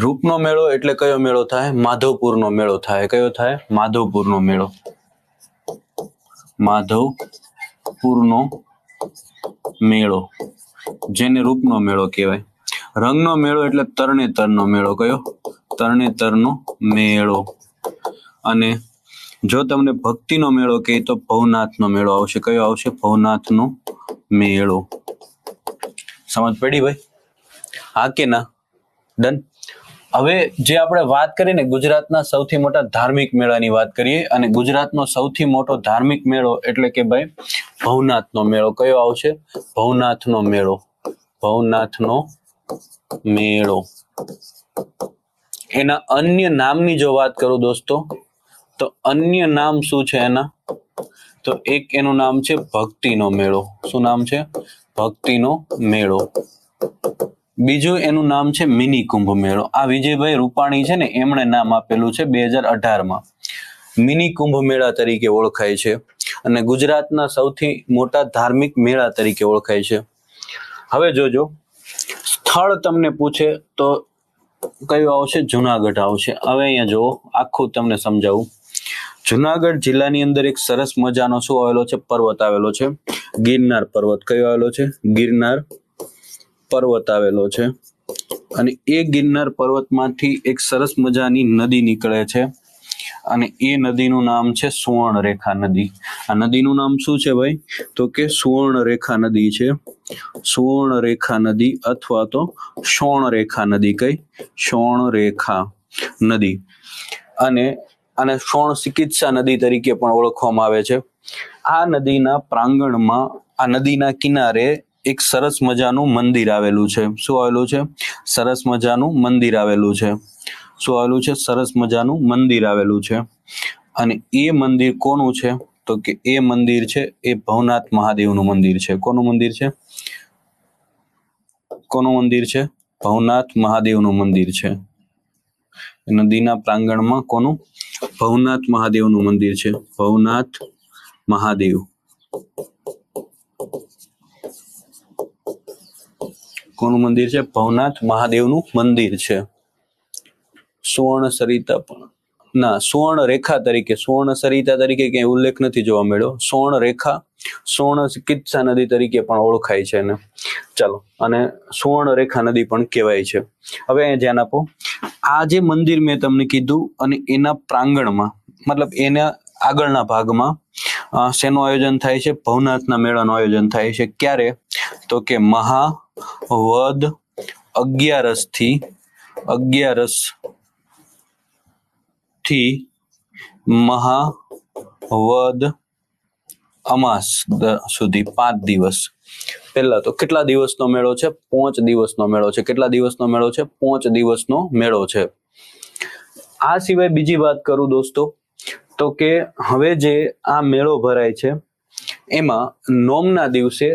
રૂપનો મેળો એટલે કયો મેળો થાય? માધવપુરનો મેળો થાય. કયો થાય? માધવપુરનો મેળો. માધવપુરનો મેળો, જેને રૂપનો મેળો કહેવાય. રંગનો મેળો એટલે તરણેતરનો મેળો. કયો? તરણેતરનો મેળો. અને જો તમને ભક્તિનો મેળો કહે તો ભવનાથનો મેળો આવશે. કયો આવશે? ભવનાથનો મેળો. સમજ પડી ભાઈ? હા કે ના? ડન. હવે જે આપણે વાત કરીએ ને ગુજરાતના સૌથી મોટા ધાર્મિક મેળાની વાત કરીએ, અને ગુજરાતનો સૌથી મોટો ધાર્મિક મેળો એટલે કે ભાઈ ભવનાથનો મેળો. કયો આવશે? ભવનાથનો મેળો. ભવનાથનો મેળો. એના અન્ય નામની જો વાત કરું દોસ્તો, તો અન્ય નામ શું છે એના? તો એક એનું નામ છે ભક્તિનો મેળો. શું નામ છે? ભક્તિનો મેળો. બીજું એનું નામ છે મિની કુંભ મેળો. આ વિજયભાઈ રૂપાણી છે ને, એમણે નામ આપેલું છે 2018માં. મિની કુંભ મેળા તરીકે ઓળખાય છે અને ગુજરાતના સૌથી મોટા ધાર્મિક મેળા તરીકે ઓળખાય છે. હવે જોજો, સ્થળ તમને પૂછે તો કયું આવશે? જુનાગઢ આવશે. હવે અહીંયા જો આખું તમને સમજાવું. જુનાગઢ જિલ્લાની અંદર એક સરસ મજાનો શું આવેલો છે? પર્વત આવેલો છે, ગિરનાર પર્વત. કયો આવેલો છે? ગિરનાર પર્વત આવેલો છે. અને એ ગિરનાર પર્વતમાંથી એક સરસ મજાની નદી નીકળે છે, અને એ નદીનું નામ છે સુવર્ણરેખા નદી. આ નદીનું નામ શું છે ભાઈ? તો કે સુવર્ણરેખા નદી છે. સુવર્ણરેખા નદી અથવા તો શોણરેખા નદી. કઈ? શોણરેખા નદી. અને આને શોણ ચિકિત્સા નદી તરીકે પણ ઓળખવામાં આવે છે. આ નદીના પ્રાંગણમાં, આ નદીના કિનારે એક સરસ મજાનું મંદિર આવેલું છે. શું આવેલું છે? સરસ મજાનું મંદિર આવેલું છે. શું આવેલું છે? સરસ મજાનું મંદિર આવેલું છે. અને એ મંદિર કોનું છે? તો કે એ મંદિર છે એ ભવનાથ મહાદેવનું મંદિર છે. કોનું મંદિર છે? કોનું મંદિર છે? ભવનાથ મહાદેવનું મંદિર છે. નદીના પ્રાંગણમાં કોનું? ભવનાથ મહાદેવનું મંદિર છે. ભવનાથ મહાદેવ. કોનું મંદિર છે? ભવનાથ મહાદેવનું મંદિર છે. સુવર્ણ સરિતા પણ ના, સુવર્ણ રેખા તરીકે, સુવર્ણ સરિતા તરીકે ક્યાંય ઉલ્લેખ નથી જોવા મળ્યો. સુવર્ણ રેખા, સુવર્ણ ચિકિત્સા નદી તરીકે પણ ઓળખાય છે એને. ચાલો, અને સુવર્ણ રેખા નદી પણ કહેવાય છે. હવે અહીંયા ધ્યાન આપો. આ જે મંદિર મેં તમને કીધું, અને એના પ્રાંગણમાં, મતલબ એના આગળના ભાગમાં શેનું આયોજન થાય છે? ભવનાથના મેળાનું આયોજન થાય છે. ક્યારે? તો કે મહાવદ 11 થી મહાવદ અમાસ સુધી 5 દિવસ. પહેલા તો કેટલા દિવસનો મેળો છે? 5 દિવસનો મેળો છે. કેટલા દિવસનો મેળો છે? 5 દિવસનો મેળો છે. આ સિવાય બીજી વાત કરું દોસ્તો, તો કે હવે જે આ મેળો ભરાય છે એમાં નોમના દિવસે,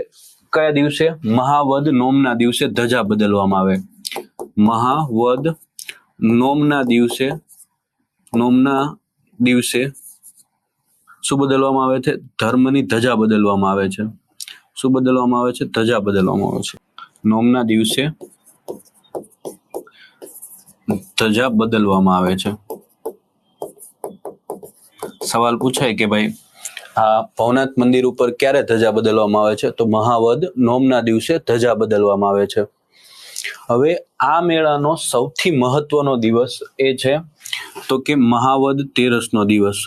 કયા દિવસે? મહાવદ નોમના દિવસે ધજા બદલવામાં આવે. મહાવદ નોમના દિવસે શું બદલવામાં આવે છે? ધર્મની ધજા બદલવામાં આવે છે. શું બદલવામાં આવે છે? ધજા બદલવામાં આવે છે. નોમના દિવસે ધજા બદલવામાં આવે છે. સવાલ પૂછાય કે ભાઈ આ ભવનાથ મંદિર ઉપર ક્યારે ધજા બદલવામાં આવે છે? તો મહાવદ નોમના દિવસે ધજા બદલવામાં આવે છે. હવે આ મેળાનો સૌથી મહત્વનો દિવસ એ છે તો કે મહાવદ તેરસનો દિવસ.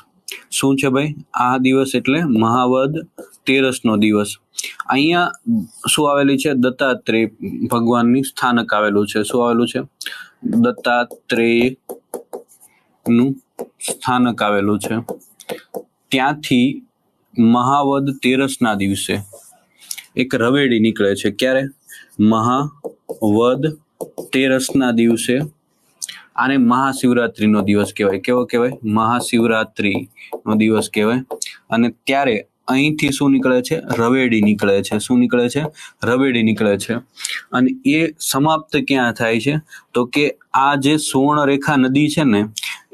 શું છે ભાઈ? આ દિવસ એટલે મહાવદ તેરસનો દિવસ. અહીંયા શું આવેલી છે? દત્તાત્રેય ભગવાનની સ્થાનક આવેલું છે. શું આવેલું છે? દત્તાત્રેયનું સ્થાનક આવેલું છે. ત્યાંથી મહાવદ તેરસના દિવસે એક રવેડી નીકળે છે. ક્યારે? મહાવદ તેરસના દિવસે. આને મહાશિવરાત્રીનો દિવસ કહેવાય. કેવો કહેવાય? મહાશિવરાત્રીનો દિવસ કહેવાય. અને ત્યારે અહીંથી શું નીકળે છે? રવેડી નીકળે છે. શું નીકળે છે? રવેડી નીકળે છે. અને એ સમાપ્ત ક્યાં થાય છે? તો કે આ જે સુવર્ણરેખા નદી છે ને,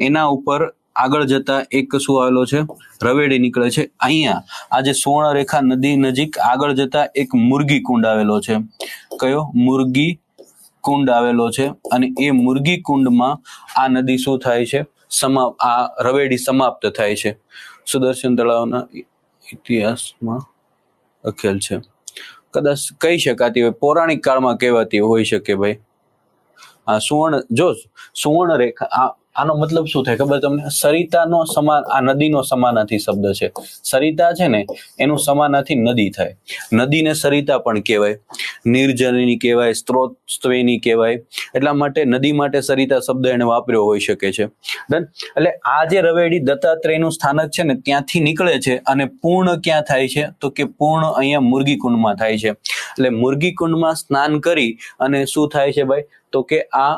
એના ઉપર આગળ જતા એક શું આવેલો છે? રવેડી નીકળે છે. અહીંયા આ જે સુવર્ણરેખા નદી નજીક આગળ જતા એક મુરગી કુંડ આવેલો છે. કયો? મુરગી કુંડ આવેલો છે અને એ મુરગી કુંડમાં આ નદી શું થાય છે, આ રવેડી સમાપ્ત થાય છે. સુદર્શન તળાવના ઇતિહાસમાં લખેલ છે. કદાચ કહી શકાતી હોય, પૌરાણિક કાળમાં કહેવાતી હોઈ શકે ભાઈ. આ સુવર્ણ રેખા, આનો મતલબ શું થાય ખબર તમને? સરિતાનો સમાન, આ નદીનો સમાનાર્થી શબ્દ છે. સરિતા છે ને એનું સમાનાર્થી નદી થાય. નદીને સરિતા પણ કહેવાય, નિર્જરની કહેવાય, સ્ત્રોતસ્વેની કહેવાય. એટલા માટે નદી માટે સરિતા શબ્દ એને વાપર્યો હોઈ શકે છે. ડન. એટલે આ જે રવેડી દત્તાત્રેયનું સ્થાનક છે ને ત્યાંથી નીકળે છે અને પૂર્ણ ક્યાં થાય છે? તો કે પૂર્ણ અહીંયા મુરગી કુંડમાં થાય છે. એટલે મુરગી કુંડમાં સ્નાન કરી અને શું થાય છે ભાઈ? તો કે આ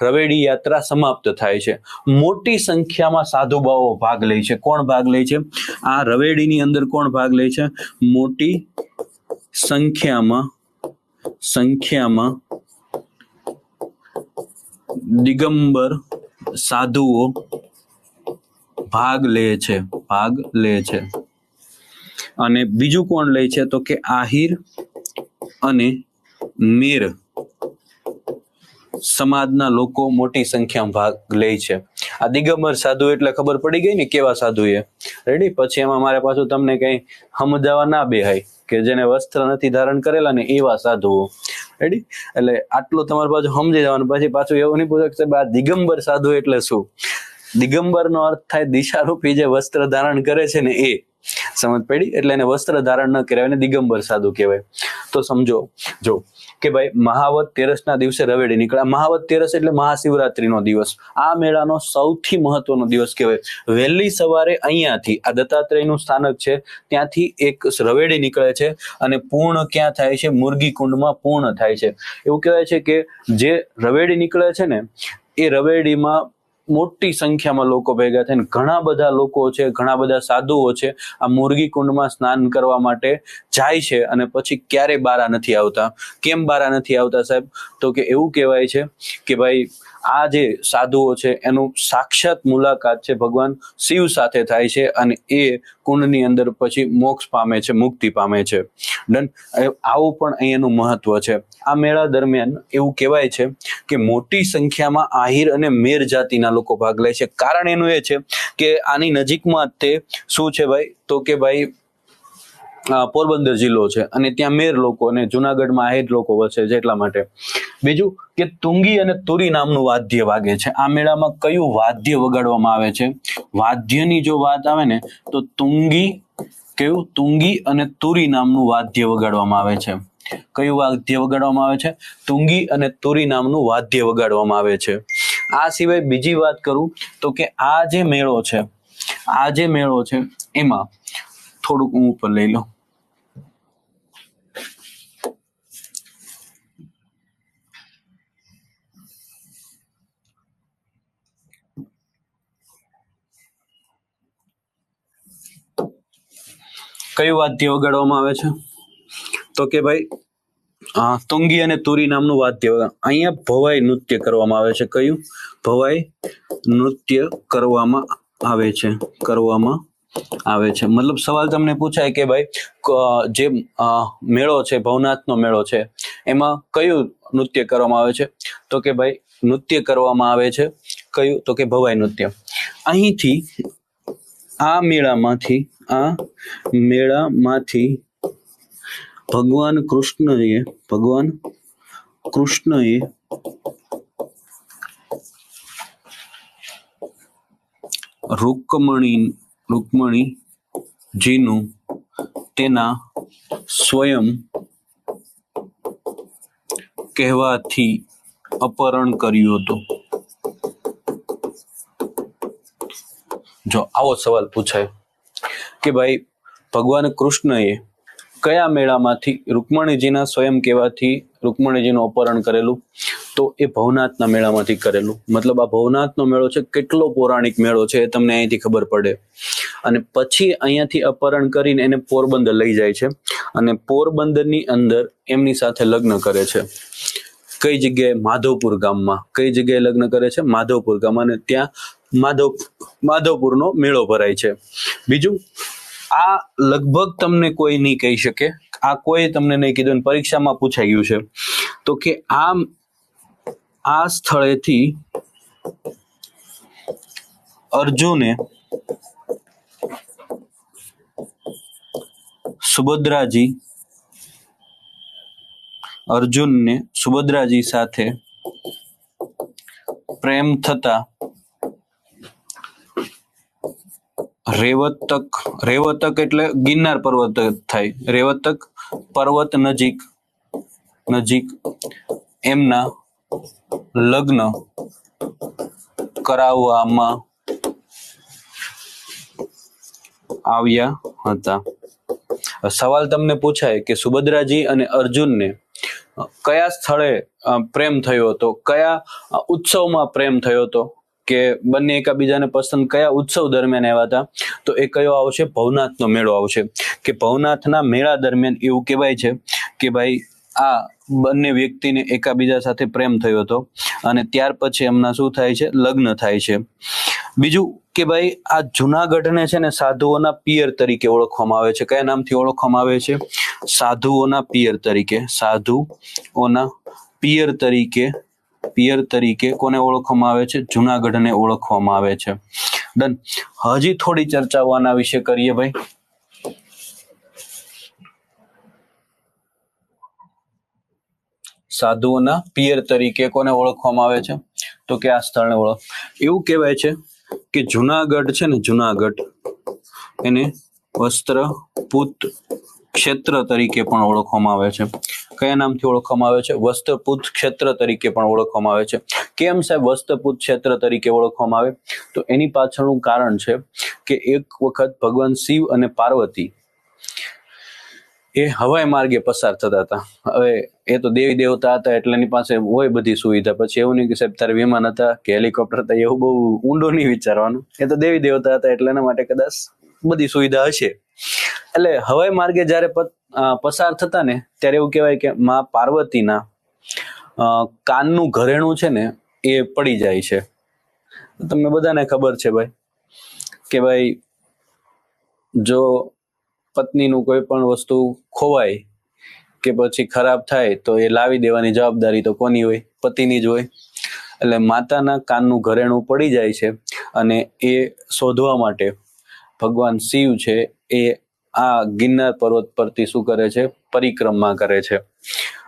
રવેડી યાત્રા સમાપ્ત થાય છે. મોટી સંખ્યામાં સાધુબાઓ ભાગ લે છે. કોણ ભાગ લે છે? આ રવેડીની અંદર કોણ ભાગ લે છે? મોટી સંખ્યામાં દિગંબર સાધુઓ ભાગ લે છે. અને બીજું કોણ લે છે? તો કે આહિર અને મેર સમાજના લોકો મોટી સંખ્યામાં ભાગ લે છે. આ દિગંબર સાધુ એટલે ખબર પડી ગઈ ને કેવા સાધુ એ. રેડી? પછી એમાં મારે પાછું તમને કઈ સમજાવવા ના બેહાય કે જેને વસ્ત્ર નથી ધારણ કરેલા ને એવા સાધુઓ. રેડી? એટલે આટલું તમારે પાછું સમજી જવાનું. પછી પાછું એવું નહીં પૂછે કે આ દિગંબર સાધુ એટલે શું? દિગંબર નો અર્થ થાય દિશારૂપી જે વસ્ત્ર ધારણ કરે છે ને એ. સમજ પડી? એટલે એને વસ્ત્ર ધારણ ન કરાય, એને દિગંબર સાધુ કહેવાય. તો સમજો જો કે ભાઈ મહાવત તેરસના દિવસે રવેડી નીકળે. મહાવત તેરસ એટલે મહાશિવરાત્રીનો દિવસ. આ મેળાનો સૌથી મહત્વનો દિવસ કહેવાય. વહેલી સવારે અહીંયાથી, આ દત્તાત્રેયનું સ્થાનક છે ત્યાંથી એક રવેડી નીકળે છે અને પૂર્ણ ક્યાં થાય છે? મુરગી કુંડમાં પૂર્ણ થાય છે. એવું કહેવાય છે કે જે રવેડી નીકળે છે ને એ રવેડીમાં મોટી સંખ્યામાં લોકો ભેગા થઈને, ઘણા બધા લોકો છે, ઘણા બધા સાધુઓ છે, આ મુરગી કુંડમાં સ્નાન કરવા માટે જાય છે અને પછી ક્યારેય બારા નથી આવતા. કેમ બારા નથી આવતા સાહેબ? તો કે એવું કહેવાય છે કે ભાઈ આ જે સાધુઓ છે એનું સાક્ષાત મુલાકાત છે ભગવાન શિવ સાથે થાય છે અને એ કુંડની અંદર પછી મોક્ષ પામે છે, મુક્તિ પામે છે. ડન. આવું પણ અહીંયાનું મહત્વ છે. આ મેળા દરમિયાન એવું કહેવાય છે કે મોટી સંખ્યામાં આહિર અને મેર જાતિના લોકો ભાગ લે છે. કારણ એનું એ છે કે આની નજીકમાં તે શું છે ભાઈ? તો કે ભાઈ પોરબંદર જિલ્લો છે અને ત્યાં મેર લોકો અને જુનાગઢમાં આહિર લોકો વસે છે એટલા માટે. બીજું કે તુંગી અને તુરી નામનું વાદ્ય વાગે છે. આ મેળામાં કયું વાદ્ય વગાડવામાં આવે છે? વાદ્યની જો વાત આવે ને તો તુંગી અને તુરી નામનું વાદ્ય વગાડવામાં આવે છે. કયું વાદ્ય વગાડવામાં આવે છે? તુંગી અને તુરી નામનું વાદ્ય વગાડવામાં આવે છે. આ સિવાય બીજી વાત કરું તો કે આ જે મેળો છે એમાં થોડુંક હું ઉપર લઈ લઉં. કયું વાદ્ય વગાડવામાં આવે છે? તો કે ભાઈ તુંગી અને તુરી નામનું વાદ્ય. અહીંયા ભવાઈ નૃત્ય કરવામાં આવે છે. કયું? ભવાઈ નૃત્ય કરવામાં આવે છે. મતલબ સવાલ તમને પૂછાય કે ભાઈ જે મેળો છે, ભવનાથનો મેળો છે, એમાં કયું નૃત્ય કરવામાં આવે છે? તો કે ભાઈ નૃત્ય કરવામાં આવે છે કયું? તો કે ભવાઈ નૃત્ય. અહીંથી આ મેળામાંથી ભગવાન કૃષ્ણએ રૂકમણીજીનું તેના સ્વયં કહેવાથી અપહરણ કર્યું હતું. જો આવો સવાલ પૂછાય કે ભાઈ ભગવાન કૃષ્ણએ કયા મેળામાંથી રૂકમણીજીના સ્વયં કહેવાથી રૂકમણીજીનું અપહરણ કરેલું? તો એ ભવનાથના મેળામાંથી કરેલું. મતલબ આ ભવનાથનો મેળો છે, કેટલો પૌરાણિક મેળો છે એ તમને અહીંથી ખબર પડે. અને પછી અહીંયાથી અપહરણ કરીને એને પોરબંદર લઈ જાય છે અને પોરબંદરની અંદર એમની સાથે લગ્ન કરે છે. કઈ જગ્યાએ? માધવપુર ગામમાં. કઈ જગ્યાએ લગ્ન કરે છે? માધવપુર ગામમાં. અને ત્યાં માધવપુરનો મેળો ભરાય છે. બીજું, આ લગભગ તમને કોઈ નહીં કહી શકે, આ કોઈ તમને નહીં કીધું, પરીક્ષામાં પૂછાઈ ગયું છે. તો કે આ આ સ્થળેથી અર્જુને અર્જુનને સુભદ્રાજી સાથે પ્રેમ થતા રેવતક એટલે ગિરનાર પર્વત થાય, રેવતક પર્વત નજીક એમના લગ્ન કરાવવામાં આવ્યા હતા. સવાલ તમને પૂછાય કે સુભદ્રાજી અને અર્જુનને કયા સ્થળે પ્રેમ થયો હતો, કયા ઉત્સવમાં પ્રેમ થયો હતો, કે બંને એકબીજાને પસંદ કયા ઉત્સવ દરમિયાન આવ્યા હતા, તો એ કયો આવશે? ભવનાથનો મેળો આવશે. કે ભવનાથના મેળા દરમિયાન એવું કહેવાય છે કે ભાઈ આ બંને વ્યક્તિને એકબીજા સાથે પ્રેમ થયો હતો અને ત્યાર પછી એમના શું થાય છે? લગ્ન થાય છે. બીજું કે ભાઈ આ જુનાગઢને છે ને સાધુઓના પિયર તરીકે ઓળખવામાં આવે છે. કયા નામથી ઓળખવામાં આવે છે? સાધુઓના પિયર તરીકે. સાધુઓના પિયર તરીકે કોને ઓળખવામાં આવે છે? જુનાગઢને ઓળખવામાં આવે છે. ડન. હજી થોડી ચર્ચાઓ આના વિશે કરીએ ભાઈ. સાધુઓના પિયર તરીકે કોને ઓળખવામાં આવે છે? તો કે આ સ્થળને એવું કહેવાય છે કે જુનાગઢ છે ને, જુનાગઢ એને વસ્ત્રપૂત ક્ષેત્ર તરીકે પણ ઓળખવામાં આવે છે. કયા નામથી ઓળખવામાં આવે છે? વસ્ત્રપૂત ક્ષેત્ર તરીકે પણ ઓળખવામાં આવે છે. કેમ સાહેબ વસ્ત્રપૂત ક્ષેત્ર તરીકે ઓળખવામાં આવે? તો એની પાછળનું કારણ છે કે એક વખત ભગવાન શિવ અને પાર્વતી એ હવાઈ માર્ગે પસાર થતા હતા. હવે એ તો દેવી દેવતા હતા એટલે એની પાસે હોય બધી સુવિધા. પછી એવું નહીં કે સાહેબ તારે વિમાન હતા કે હેલિકોપ્ટર હતા, એવું બહુ ઊંડો નહીં વિચારવાનું. એ તો દેવી દેવતા હતા એટલે એના માટે કદાચ બધી સુવિધા હશે. એટલે હવાઈ માર્ગે જયારે પસાર થતા ને ત્યારે એવું કહેવાય કે માં પાર્વતીના કાનનું ઘરેણું છે ને એ પડી જાય છે. તમને બધાને ખબર છે ભાઈ કે ભાઈ જો પત્નીનું કોઈ પણ વસ્તુ ખોવાય કે પછી ખરાબ થાય તો એ લાવી દેવાની જવાબદારી તો કોની હોય? પતિની જ હોય. એટલે માતાના કાનનું ઘરેણું પડી જાય છે અને એ શોધવા માટે ભગવાન શિવ છે એ આ ગિરનાર પર્વત પરથી શું કરે છે? પરિક્રમા કરે છે.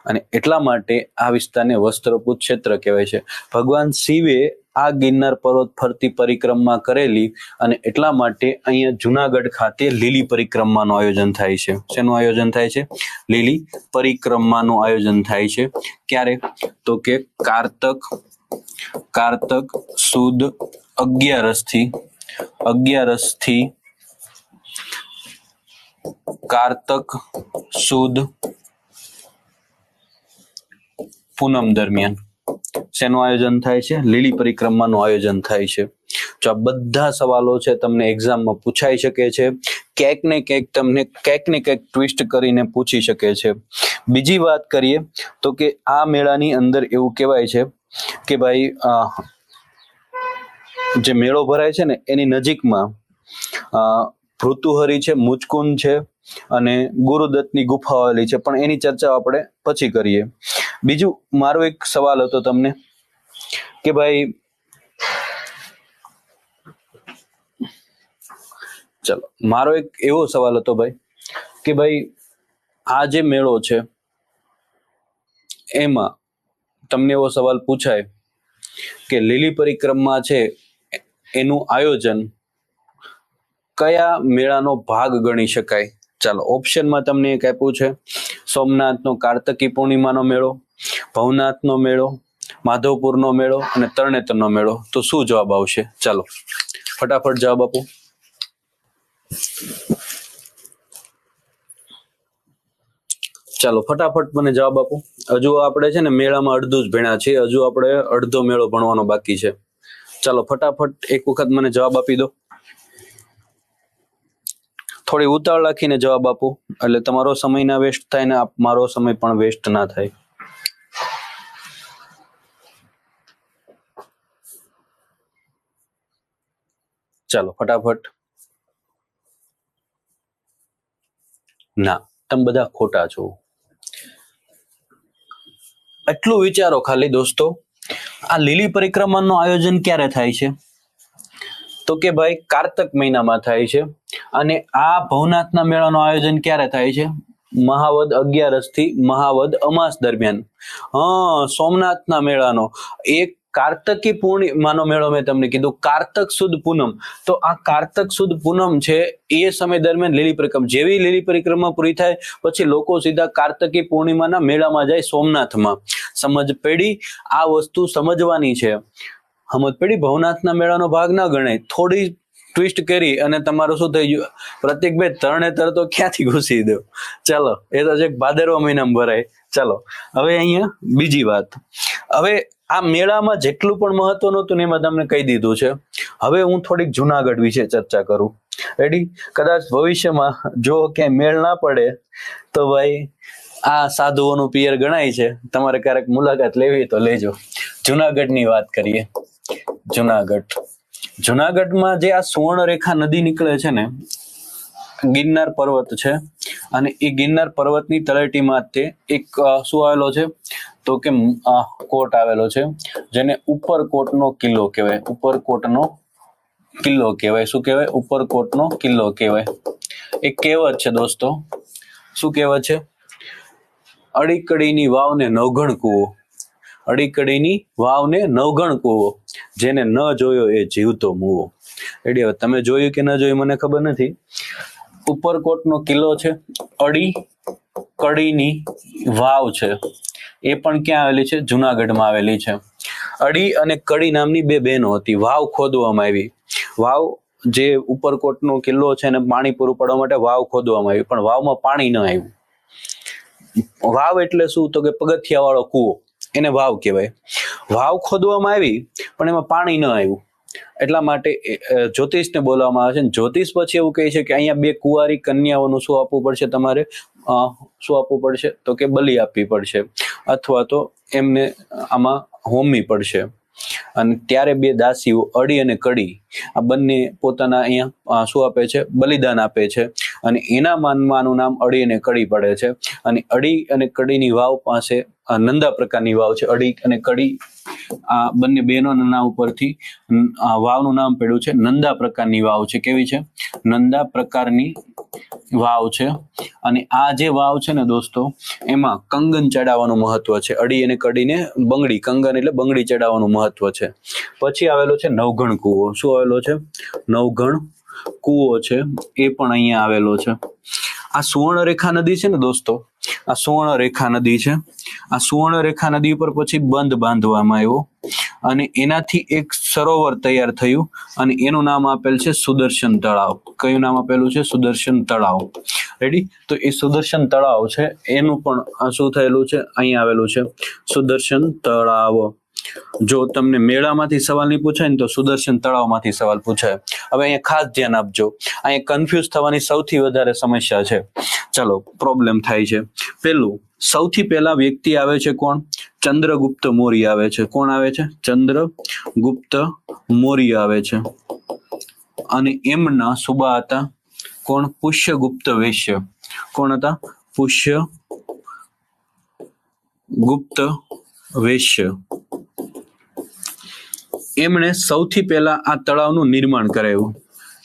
અને એટલા માટે આ વિસ્તારને વસ્ત્રપૂત ક્ષેત્ર કહેવાય છે. ભગવાન શિવે આ ગિરનાર પર્વત ફરતી પરિક્રમા કરેલી અને એટલા માટે અહીંયા જુનાગઢ ખાતે લીલી પરિક્રમાનું આયોજન થાય છે. શેનું આયોજન થાય છે? લીલી પરિક્રમાનું આયોજન થાય છે. ક્યારે? તો કે કારતક સુદ 11 કારતક સુદ પૂનમ દરમિયાન શેનું આયોજન થાય છે? લીલી પરિક્રમાનું આયોજન થાય છે. જો આ બધા સવાલો છે તમને એક્ઝામમાં પૂછાઈ શકે છે. ક્યાંક ને ક્યાંક ટ્વિસ્ટ કરીને પૂછી શકે છે. બીજી વાત કરીએ તો કે આ મેળાની અંદર એવું કહેવાય છે કે ભાઈ જે મેળો ભરાય છે ને એની નજીકમાં ભૃતુહરી છે, મુચકુંદ છે અને ગુરુદત્તની ગુફાઓ આવેલી છે, પણ એની ચર્ચા આપણે પછી કરીએ. બીજું મારો એક સવાલ હતો તમને કે ભાઈ ચલો મારો એક એવો સવાલ હતો ભાઈ કે ભાઈ આ જે મેળો છે એમાં તમને એવો સવાલ પૂછાય કે લીલી પરિક્રમા છે એનું આયોજન કયા મેળાનો ભાગ ગણી શકાય? ચાલો ઓપ્શનમાં તમને એક આપ્યું છે: સોમનાથનો કાર્તકી પૂર્ણિમાનો મેળો, ભવનાથનો મેળો, માધવપુરનો મેળો અને તરણેતરનો મેળો. તો શું જવાબ આવશે? ચાલો ફટાફટ જવાબ આપો. ચાલો ફટાફટ મને જવાબ આપો. હજુ આપણે છે ને મેળામાં અડધું જ ભણ્યા છીએ, હજુ આપણે અડધો મેળો ભણવાનો બાકી છે. ચાલો ફટાફટ એક વખત મને જવાબ આપી દો. થોડી ઉતાવળ રાખીને જવાબ આપો એટલે તમારો સમય ના વેસ્ટ થાય ને મારો સમય પણ વેસ્ટ ના થાય. ચાલો ફટાફટ. ના, તમે બધા ખોટા છો. એટલું વિચારો ખાલી દોસ્તો આ લીલી પરિક્રમાનું આયોજન ક્યારે થાય છે? તો કે ભાઈ કારતક મહિનામાં થાય છે. અને આ ભવનાથના મેળાનું આયોજન ક્યારે થાય છે? મહાવદ 11 થી મહાવદ અમાસ દરમિયાન. સોમનાથના મેળાનો એક કાર્તકી પૂર્ણિમાનો મેળો મેં તમને કીધું, કારતક સુદ પૂનમ. તો આ કારતક સુદ પૂનમ છે એ સમય દરમિયાન લીલી પરિક્રમા, જેવી લીલી પરિક્રમા પૂરી થાય પછી લોકો સીધા કાર્તકી પૂર્ણિમાના મેળામાં જાય સોમનાથમાં. સમજ પડી? આ વસ્તુ સમજવાની છે. સમજ પડી? ભવનાથના મેળાનો ભાગ ના ગણાય. થોડી ટ્વિસ્ટ કરી અને તમારું શું થઈ ગયું? પ્રતિકભાઈ તરણેતર તો ક્યાંથી ઘૂસી દો. ચાલો, એ તો છે ભાદરવા મહિનામાં ભરાય. ચાલો હવે અહીંયા બીજી વાત. હવે આ મેળામાં જેટલું પણ મહત્વ નહોતું ને એમાં તમને કહી દીધું છે. હવે હું થોડીક જુનાગઢ વિશે ચર્ચા કરું. રેડી? કદાચ ભવિષ્યમાં જો ક્યાંય મેળ ના પડે તો ભાઈ આ સાધુઓનું પિયર ગણાય છે. તમારે ક્યારેક મુલાકાત લેવી તો લેજો. જુનાગઢની વાત કરીએ. જુનાગઢમાં જે આ સુવર્ણરેખા નદી નીકળે છે ને, ગિરનાર પર્વત છે, અને એ ગિરનાર પર્વતની તળેટીમાં તે એક શું આવેલો છે? તો કે કોટ આવેલો છે, જેને ઉપરકોટનો કિલ્લો કહેવાય. ઉપરકોટનો કિલ્લો કહેવાય. શું કહેવાય? ઉપરકોટનો કિલ્લો કહેવાય. એક કહેવત છે દોસ્તો. શું કહેવત છે? અડીકડીની વાવને નવઘણ કૂવો. અડીકડીની વાવને નવઘણ કૂવો, જેને ન જોયો એ જીવતો મૂવો. રેડી? હવે તમે જોયું કે ન જોયું મને ખબર નથી. ઉપરકોટનો કિલ્લો છે, અડીકડીની વાવ છે, એ પણ ક્યાં આવેલી છે? જુનાગઢમાં આવેલી છે. અડી અને કડી નામની બે બહેનો હતી. વાવ ખોદવામાં આવી. વાવ જે ઉપરકોટનો કિલ્લો છે એને પાણી પૂરું પાડવા માટે વાવ ખોદવામાં આવી, પણ વાવમાં પાણી ન આવ્યું. વાવ એટલે શું? તો કે પગથિયા વાળો કૂવો, એને વાવ કહેવાય. વાવ ખોદવામાં આવી પણ એમાં પાણી ન આવ્યું, એટલા માટે જ્યોતિષને બોલાવવામાં આવે છે. જ્યોતિષ પછી એવું કહે છે કે અહીંયા બે કુંવારી કન્યાઓનું શું આપવું પડશે? તમારે શું આપવું પડશે? તો કે બલિ આપવી પડશે, અથવા તો એમને આમાં હોમવી પડશે. અને ત્યારે બે દાસીઓ અડી અને કડી આ બંને પોતાના અહીંયા શું આપે છે? બલિદાન આપે છે. અને એના માનવાનું નામ અડી અને કડી પડે છે. અને અડી અને કડીની વાવ પાસે નંદા પ્રકારની વાવ છે. અડી અને કડી આ બંને બહેનોના નામ ઉપરથી વાવનું નામ પડ્યું છે. નંદા પ્રકારની વાવ છે. કેવી છે? નંદા પ્રકારની વાવ છે. અને આ જે વાવ છે ને દોસ્તો, એમાં કંગન ચડાવવાનું મહત્વ છે. અડી અને કડીને બંગડી, કંગન એટલે બંગડી ચડાવવાનું મહત્વ છે. પછી આવેલો છે નવઘણ કૂવો. શું આવેલો છે? નવઘણ કૂવો છે, એ પણ અહીંયા આવેલો છે. આ સુવર્ણરેખા નદી છે ને દોસ્તો, આ સુવર્ણરેખા નદી છે. આ સુવર્ણરેખા નદી ઉપર પછી બંધ બાંધવામાં આવ્યો અને એનાથી એક સરોવર તૈયાર થયું અને એનું નામ આપેલ છે સુદર્શન તળાવ. કયું નામ આપેલું છે? સુદર્શન તળાવ. રેડી? તો એ સુદર્શન તળાવ છે એનું પણ શું થયેલું છે? અહીંયા આવેલું છે સુદર્શન તળાવ. જો તમને મેળામાંથી સવાલ નહીં પૂછાય ને તો સુદર્શન તળાવમાંથી સવાલ પૂછાય. હવે અહીંયા ખાસ ધ્યાન આપજો, અહીંયા કન્ફ્યુઝ થવાની સૌથી વધારે સમસ્યા છે. ચલો, પ્રોબ્લેમ થાય છે. પેલું સૌથી પહેલા વ્યક્તિ આવે છે કોણ? ચંદ્રગુપ્ત મૌર્ય આવે છે. કોણ આવે છે? ચંદ્રગુપ્ત મૌર્ય આવે છે. અને એમના સુબા હતા કોણ? પુષ્યગુપ્ત વૈશ્ય. કોણ હતા? પુષ્યગુપ્ત વૈશ્ય. એમણે સૌથી પહેલા આ તળાવનું નિર્માણ કરાવ્યું.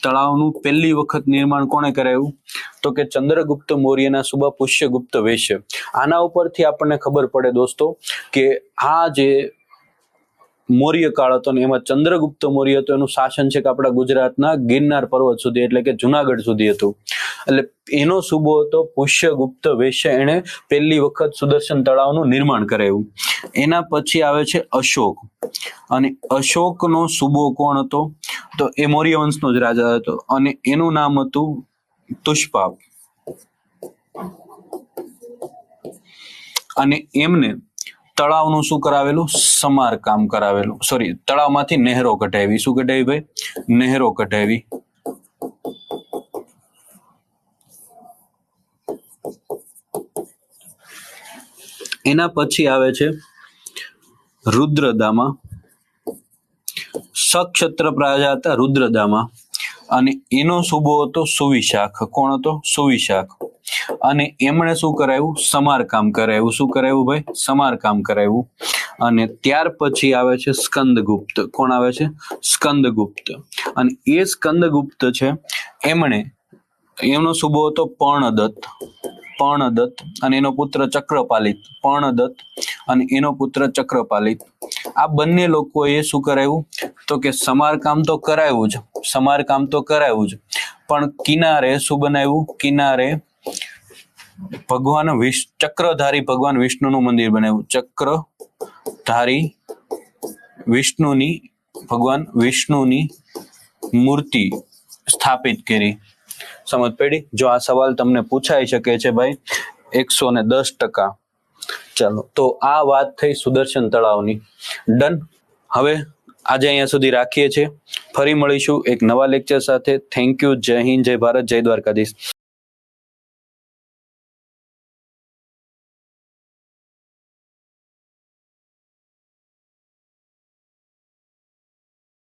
તળાવનું પહેલી વખત નિર્માણ કોણે કરાવ્યું? તો કે ચંદ્રગુપ્ત મૌર્યના સુબા પુષ્યગુપ્ત વૈશ્ય. આના ઉપરથી આપણને ખબર પડે દોસ્તો કે આ જે મૌર્ય કાળ હતો ને એમાં ચંદ્રગુપ્ત મૌર્ય હતો, એનું શાસન છે કે આપણા ગુજરાતના ગિરનાર પર્વત સુધી એટલે કે જુનાગઢ સુધી હતું. એટલે એનો સુબો હતો પુષ્યગુપ્ત વૈશ્ય. એણે પહેલી વખત સુદર્શન તળાવનું નિર્માણ કરાવ્યું. એના પછી આવે છે અશોક. અને અશોકનો સુબો કોણ હતો? તો એ મૌર્ય વંશનો જ રાજા હતો અને એનું નામ હતું તુષ્પાપ. અને એમને તળાવનું શું કરાવેલું? સમારકામ કરાવેલું. સોરી, તળાવમાંથી નહેરો કઢાવી. શું કઢાવી ભાઈ? નહેરો કઢાવી. એના પછી આવે છે રુદ્રદામા. સક્ષત્ર પ્રજા હતા રુદ્રદામા. અને એનો સુબો હતો સુવિશાખ. કોણ હતો? સુવિશાખ. અને એમણે શું કરાવ્યું? સમારકામ કરાવ્યું. શું કરાવ્યું ભાઈ? સમારકામ કરાવ્યું. અને ત્યાર પછી આવે છે સ્કંદગુપ્ત. કોણ આવે છે? સ્કંદગુપ્ત. અને એ સ્કંદગુપ્ત છે એમનો સુબો હતો પર્ણદત્ત અને એનો પુત્ર ચક્રપાલિત. પર્ણદત્ત અને એનો પુત્ર ચક્રપાલિત. આ બંને લોકોએ શું કરાવ્યું? તો કે સમારકામ તો કરાવ્યું જ, પણ કિનારે શું બનાવ્યું? કિનારે ચક્રધારી ભગવાન વિષ્ણુનું મંદિર બનાવ્યું. ચક્રધારી ભગવાન વિષ્ણુની મૂર્તિ સ્થાપિત કરી. સમજ પડી? જો આ સવાલ તમને પૂછાઈ શકે છે ભાઈ 110%. ચાલો, તો આ વાત થઈ સુદર્શન તળાવની. ડન. હવે આજે અહીંયા સુધી રાખીએ છીએ. ફરી મળીશું એક નવા લેક્ચર સાથે. Thank you. જય હિન્દ, જય ભારત, જય દ્વારકાધીશ.